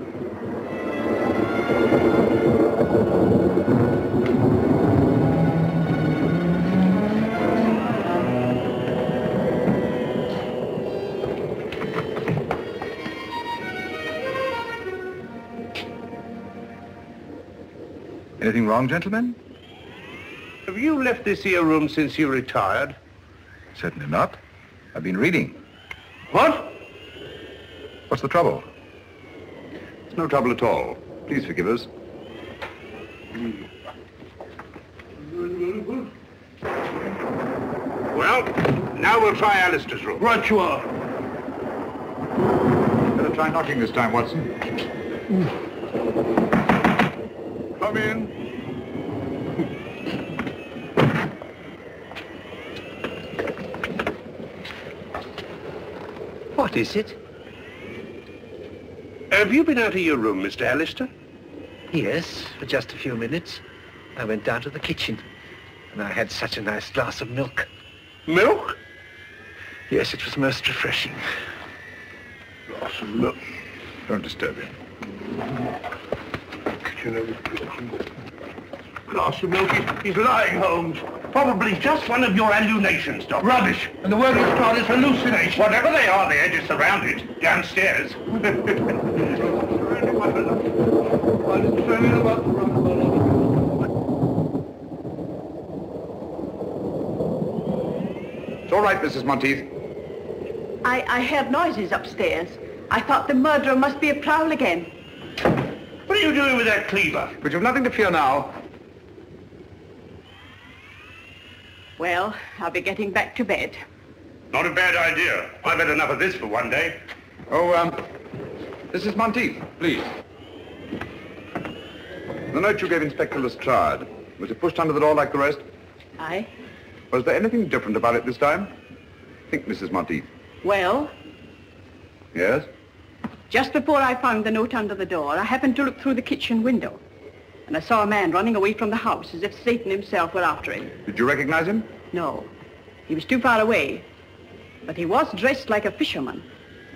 Anything wrong, gentlemen? Have you left this here room since you retired? Certainly not. I've been reading. What? What's the trouble? It's no trouble at all. Please forgive us. Well, now we'll try Alistair's room. Right you are. Better try knocking this time, Watson. Come in. What is it? Have you been out of your room, Mr. Alistair? Yes, for just a few minutes. I went down to the kitchen, and I had such a nice glass of milk. Milk? Yes, it was most refreshing. Glass of milk. Don't disturb him. Glass of milk. He's lying, Holmes. Probably just one of your hallucinations, Doctor. Rubbish. And the word is called is hallucination. Whatever they are, they're just surrounded downstairs. It's all right, Mrs. Monteith. I heard noises upstairs. I thought the murderer must be a prowl again. What are you doing with that cleaver? But you've nothing to fear now. Well, I'll be getting back to bed. Not a bad idea. I've had enough of this for one day. Oh, Mrs. Monteith, please. The note you gave Inspector Lestrade, was it pushed under the door like the rest? Aye. Was there anything different about it this time? Think, Mrs. Monteith. Well, Yes? just before I found the note under the door, I happened to look through the kitchen window. And I saw a man running away from the house as if Satan himself were after him. Did you recognize him? No, he was too far away. But he was dressed like a fisherman.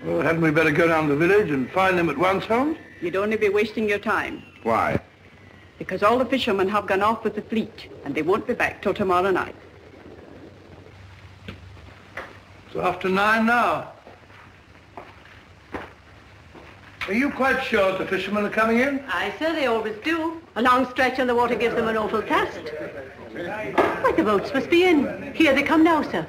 Well, hadn't we better go down to the village and find him at once, Holmes? You'd only be wasting your time. Why? Because all the fishermen have gone off with the fleet, and they won't be back till tomorrow night. It's after 9 now. Are you quite sure the fishermen are coming in? Aye, sir, they always do. A long stretch on the water gives them an awful cast. Why, the boats must be in. Here they come now, sir.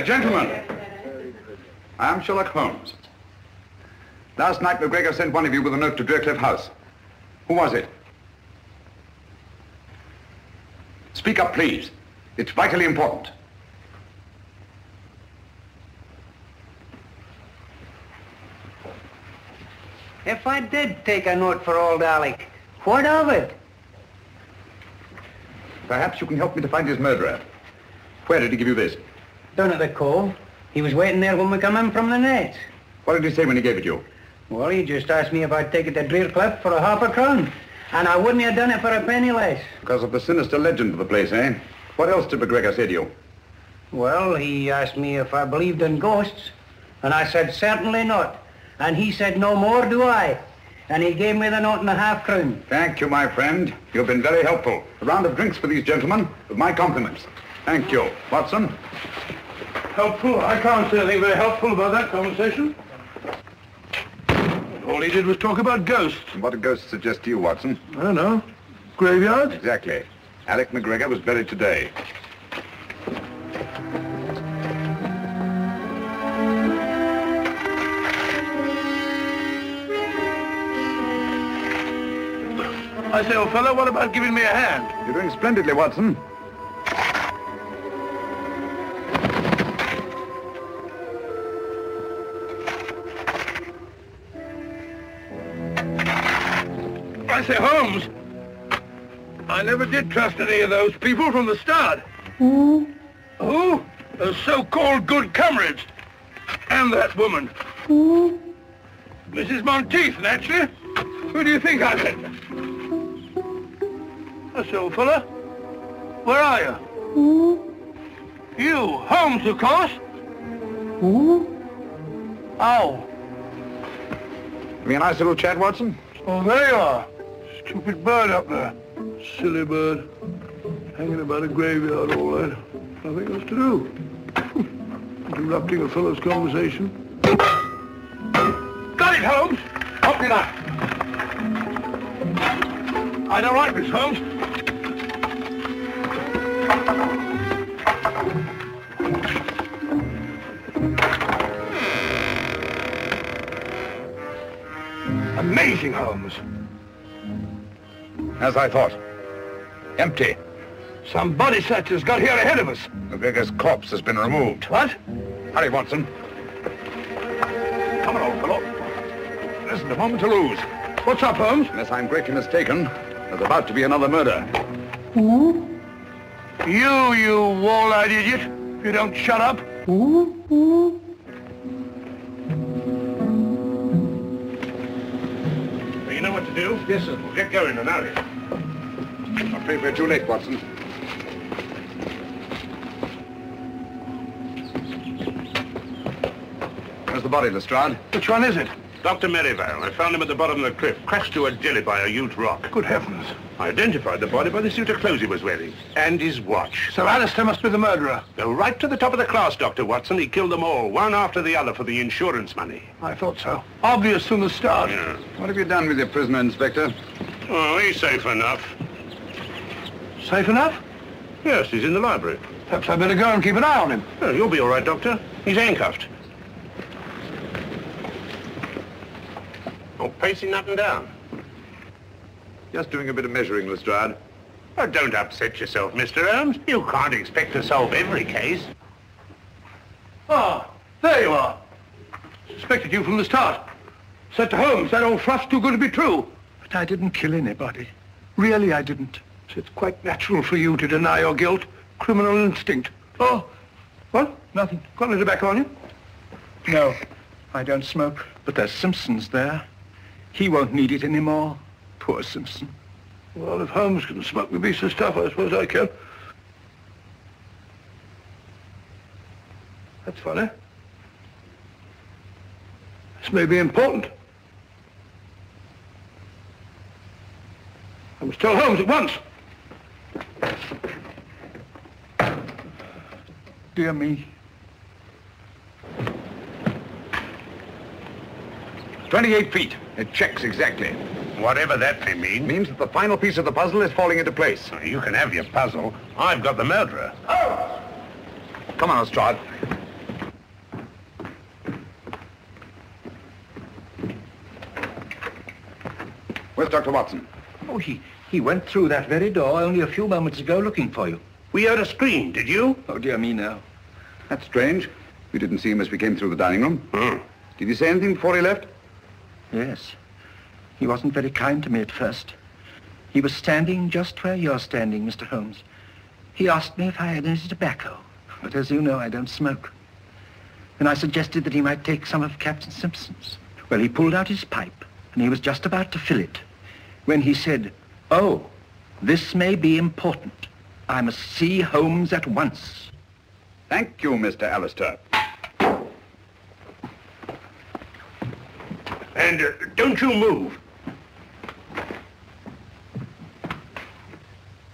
Gentlemen, I am Sherlock Holmes. Last night, McGregor sent one of you with a note to Driercliff House. Who was it? Speak up, please. It's vitally important. If I did take a note for old Alec, what of it? Perhaps you can help me to find his murderer. Where did he give you this? Down at the cove. He was waiting there when we come in from the net. What did he say when he gave it you? Well, he just asked me if I'd take it to Driercliff for a £0.50, and I wouldn't have done it for a penny less. Because of the sinister legend of the place, eh? What else did McGregor say to you? Well, he asked me if I believed in ghosts, and I said certainly not. And he said, no more do I. And he gave me the note and a £0.50. Thank you, my friend. You've been very helpful. A round of drinks for these gentlemen, with my compliments. Thank you. Watson? Helpful? I can't say anything very helpful about that conversation. All he did was talk about ghosts. And what did ghosts suggest to you, Watson? I don't know. Graveyard? Exactly. Alec McGregor was buried today. I say, old fellow, what about giving me a hand? You're doing splendidly, Watson. I say, Holmes, I never did trust any of those people from the start. Who? Who? Those so-called good comrades. And that woman. Who? Mrs. Monteith, naturally. Who do you think I met? That's the old fella. Where are you? Who? You, Holmes, of course. Who? Oh. Give me a nice little chat, Watson. Oh, there you are. Stupid bird up there. Silly bird. Hanging about a graveyard all night. Nothing else to do. Interrupting a fellow's conversation. Got it, Holmes! Help me that. I don't like this, Holmes. Amazing, Holmes. As I thought. Empty. Some body snatchers got here ahead of us. McGregor's corpse has been removed. What? Hurry, Watson. Come on, old fellow. There isn't a moment to lose. What's up, Holmes? Unless I'm greatly mistaken, there's about to be another murder. Who? You wall-eyed idiot. If you don't shut up. Who? You know what to do? Yes, sir. We'll get going and hurry. I'm afraid we're too late, Watson. Where's the body, Lestrade? Which one is it? Dr. Merivale. I found him at the bottom of the cliff, crashed to a jelly by a huge rock. Good heavens. I identified the body by the suit of clothes he was wearing. And his watch. So Alistair must be the murderer. Go right to the top of the class, Dr. Watson. He killed them all, one after the other, for the insurance money. I thought so. Obvious from the start. Yeah. What have you done with your prisoner, Inspector? Oh, he's safe enough. Safe enough? Yes, he's in the library. Perhaps I'd better go and keep an eye on him. Oh, you'll be all right, Doctor. He's handcuffed. Oh, pacing up and down. Just doing a bit of measuring, Lestrade. Oh, don't upset yourself, Mr. Holmes. You can't expect to solve every case. Ah, there you are. Suspected you from the start. Said to Holmes, that old fluff's too good to be true. But I didn't kill anybody. Really, I didn't. It's quite natural for you to deny your guilt. Criminal instinct. Oh, what? Nothing. Got any tobacco on you? No, I don't smoke. But there's Simpson's there. He won't need it anymore. Poor Simpson. Well, if Holmes can smoke me piece of stuff, I suppose I can. That's funny. This may be important. I must tell Holmes at once. Dear me. 28 feet. It checks exactly. Whatever that may mean. Means that the final piece of the puzzle is falling into place. You can have your puzzle. I've got the murderer. Oh! Come on, Lestrade. Where's Dr. Watson? Oh, he went through that very door only a few moments ago looking for you. We heard a scream, did you? Oh, dear me, no. That's strange. We didn't see him as we came through the dining room. Hmm. Did he say anything before he left? Yes. He wasn't very kind to me at first. He was standing just where you're standing, Mr. Holmes. He asked me if I had any tobacco, but as you know, I don't smoke. Then I suggested that he might take some of Captain Simpson's. Well, he pulled out his pipe, and he was just about to fill it, when he said, "Oh, this may be important. I must see Holmes at once." Thank you, Mr. Alistair. And don't you move.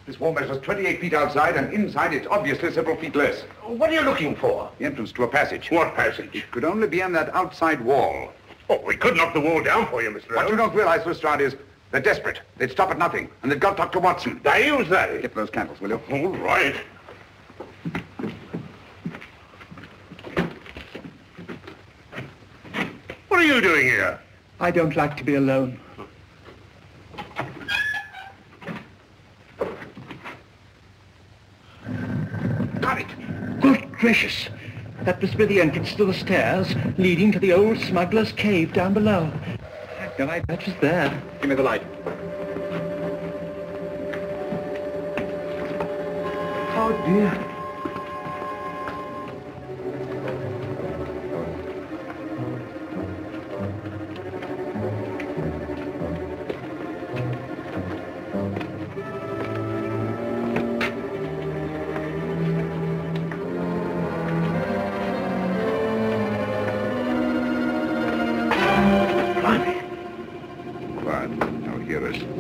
This wall measures 28 feet outside, and inside it's obviously several feet less. What are you looking for? The entrance to a passage. What passage? It could only be on that outside wall. Oh, we could knock the wall down for you, Mr. What you Holmes. don't realize, Lestrade, is They're desperate. They'd stop at nothing. And they've got Dr. Watson. They use that. Get those candles, will you? All right. What are you doing here? I don't like to be alone. Got it. Good gracious. That must be the entrance to the stairs leading to the old smuggler's cave down below. No, that was there. Give me the light. Oh, dear.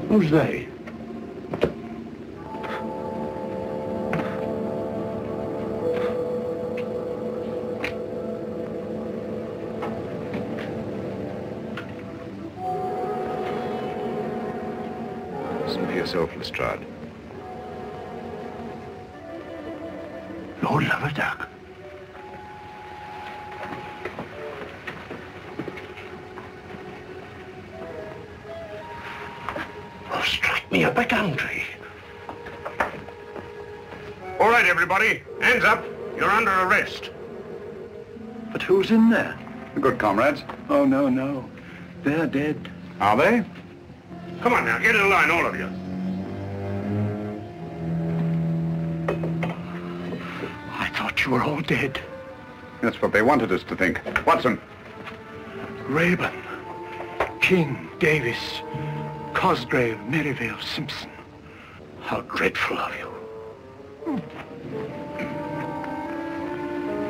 Who's they? Listen to yourself, Lestrade. Lord love a duck. Strike me up a country. All right, everybody. Hands up. You're under arrest. But who's in there? The good comrades. Oh, no, no. They're dead. Are they? Come on now, get in line, all of you. I thought you were all dead. That's what they wanted us to think. Watson. Rayburn, King, Davis, Cosgrave, Merivale, Simpson. How dreadful of you.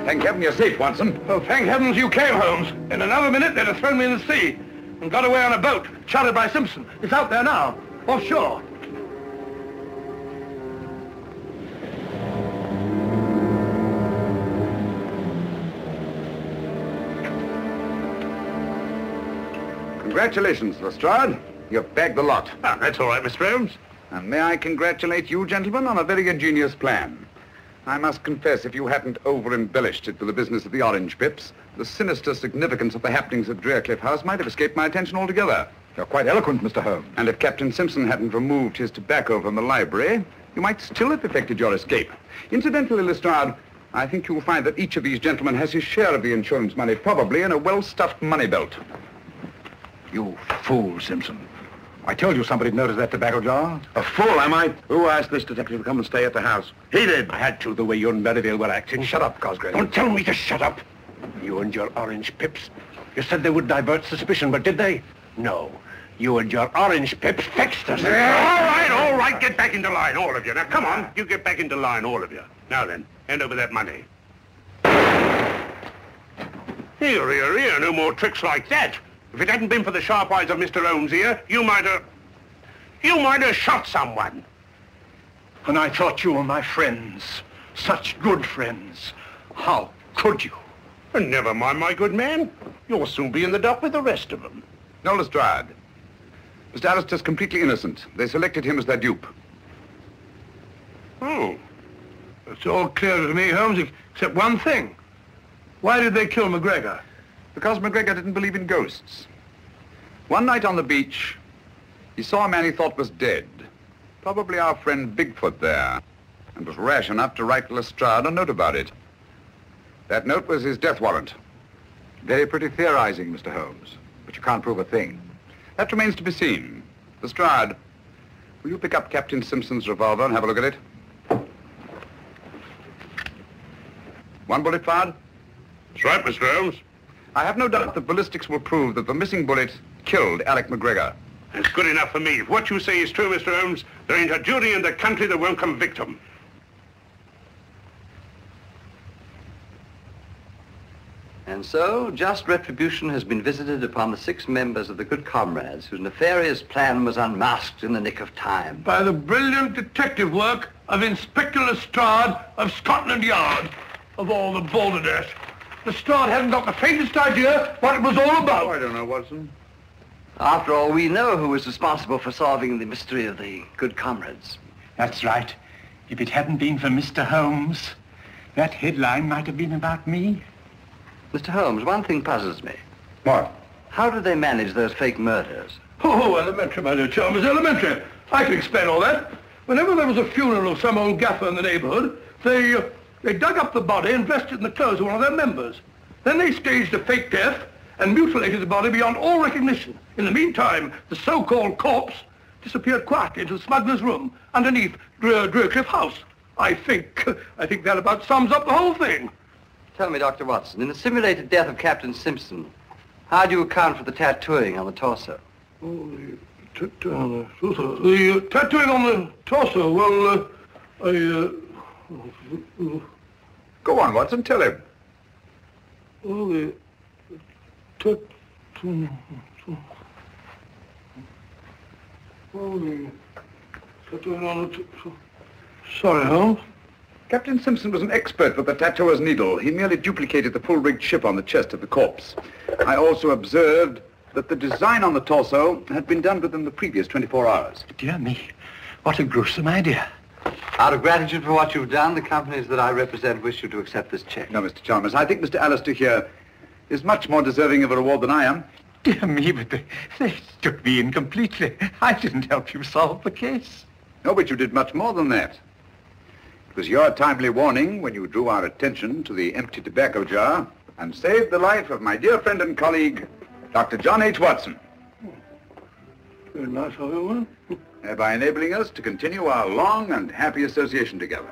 Thank heaven you're safe, Watson. Oh, thank heavens you came, Holmes. In another minute, they'd have thrown me in the sea and got away on a boat, chartered by Simpson. It's out there now, offshore. Congratulations, Lestrade. You've bagged the lot. Ah, that's all right, Mr. Holmes. And may I congratulate you, gentlemen, on a very ingenious plan. I must confess, if you hadn't over-embellished it with the business of the orange pips, the sinister significance of the happenings at Drearcliff House might have escaped my attention altogether. You're quite eloquent, Mr. Holmes. And if Captain Simpson hadn't removed his tobacco from the library, you might still have effected your escape. Incidentally, Lestrade, I think you'll find that each of these gentlemen has his share of the insurance money, probably in a well-stuffed money belt. You fool, Simpson. I told you somebody'd noticed that tobacco jar. A fool, am I? Who asked this detective to come and stay at the house? He did. I had to, the way you and Merivale were acting. Shut up, Cosgrave. Don't tell me to shut up. You and your orange pips. You said they would divert suspicion, but did they? No. You and your orange pips fixed us. All right. Get back into line, all of you. Now, come on. You get back into line, all of you. Now then, hand over that money. Here. No more tricks like that. If it hadn't been for the sharp eyes of Mr. Holmes here, you might have shot someone. And I thought you were my friends. Such good friends. How could you? And never mind, my good man. You'll soon be in the dock with the rest of them. No, Lestrade. Mr. Alistair's completely innocent. They selected him as their dupe. Oh. It's all clear to me, Holmes, except one thing. Why did they kill McGregor? Because McGregor didn't believe in ghosts. One night on the beach, he saw a man he thought was dead. Probably our friend Bigfoot there. And was rash enough to write Lestrade a note about it. That note was his death warrant. Very pretty theorizing, Mr. Holmes. But you can't prove a thing. That remains to be seen. Lestrade, will you pick up Captain Simpson's revolver and have a look at it? One bullet fired? That's right, Mr. Holmes. I have no doubt that ballistics will prove that the missing bullet killed Alec McGregor. That's good enough for me. If what you say is true, Mr. Holmes, there ain't a jury in the country that won't convict him. And so, just retribution has been visited upon the 6 members of the good comrades whose nefarious plan was unmasked in the nick of time. By the brilliant detective work of Inspector Lestrade of Scotland Yard, of all the balderdash. Lestrade hasn't got the faintest idea what it was all about. Oh, I don't know, Watson. After all, we know who was responsible for solving the mystery of the good comrades. That's right. If it hadn't been for Mr. Holmes, that headline might have been about me. Mr. Holmes, one thing puzzles me. What? How did they manage those fake murders? Oh, elementary, my dear Chalmers, elementary. I can explain all that. Whenever there was a funeral of some old gaffer in the neighborhood, they dug up the body and dressed it in the clothes of one of their members. Then they staged a fake death and mutilated the body beyond all recognition. In the meantime, the so-called corpse disappeared quietly into the smuggler's room underneath Drearcliff House. I think that about sums up the whole thing. Tell me, Dr. Watson, in the simulated death of Captain Simpson, how do you account for the tattooing on the torso? Oh, the tattooing on the torso, well, Go on, Watson, tell him. Well, the tattooing on the... Sorry, Holmes. Captain Simpson was an expert with the tattooer's needle. He merely duplicated the full-rigged ship on the chest of the corpse. I also observed that the design on the torso had been done within the previous 24 hours. Dear me, what a gruesome idea. Out of gratitude for what you've done, the companies that I represent wish you to accept this check. No, Mr. Chalmers, I think Mr. Alistair here is much more deserving of a reward than I am. Dear me, but they took me in completely. I didn't help you solve the case. No, but you did much more than that. It was your timely warning when you drew our attention to the empty tobacco jar and saved the life of my dear friend and colleague, Dr. John H. Watson. Very nice of you, man. Thereby enabling us to continue our long and happy association together.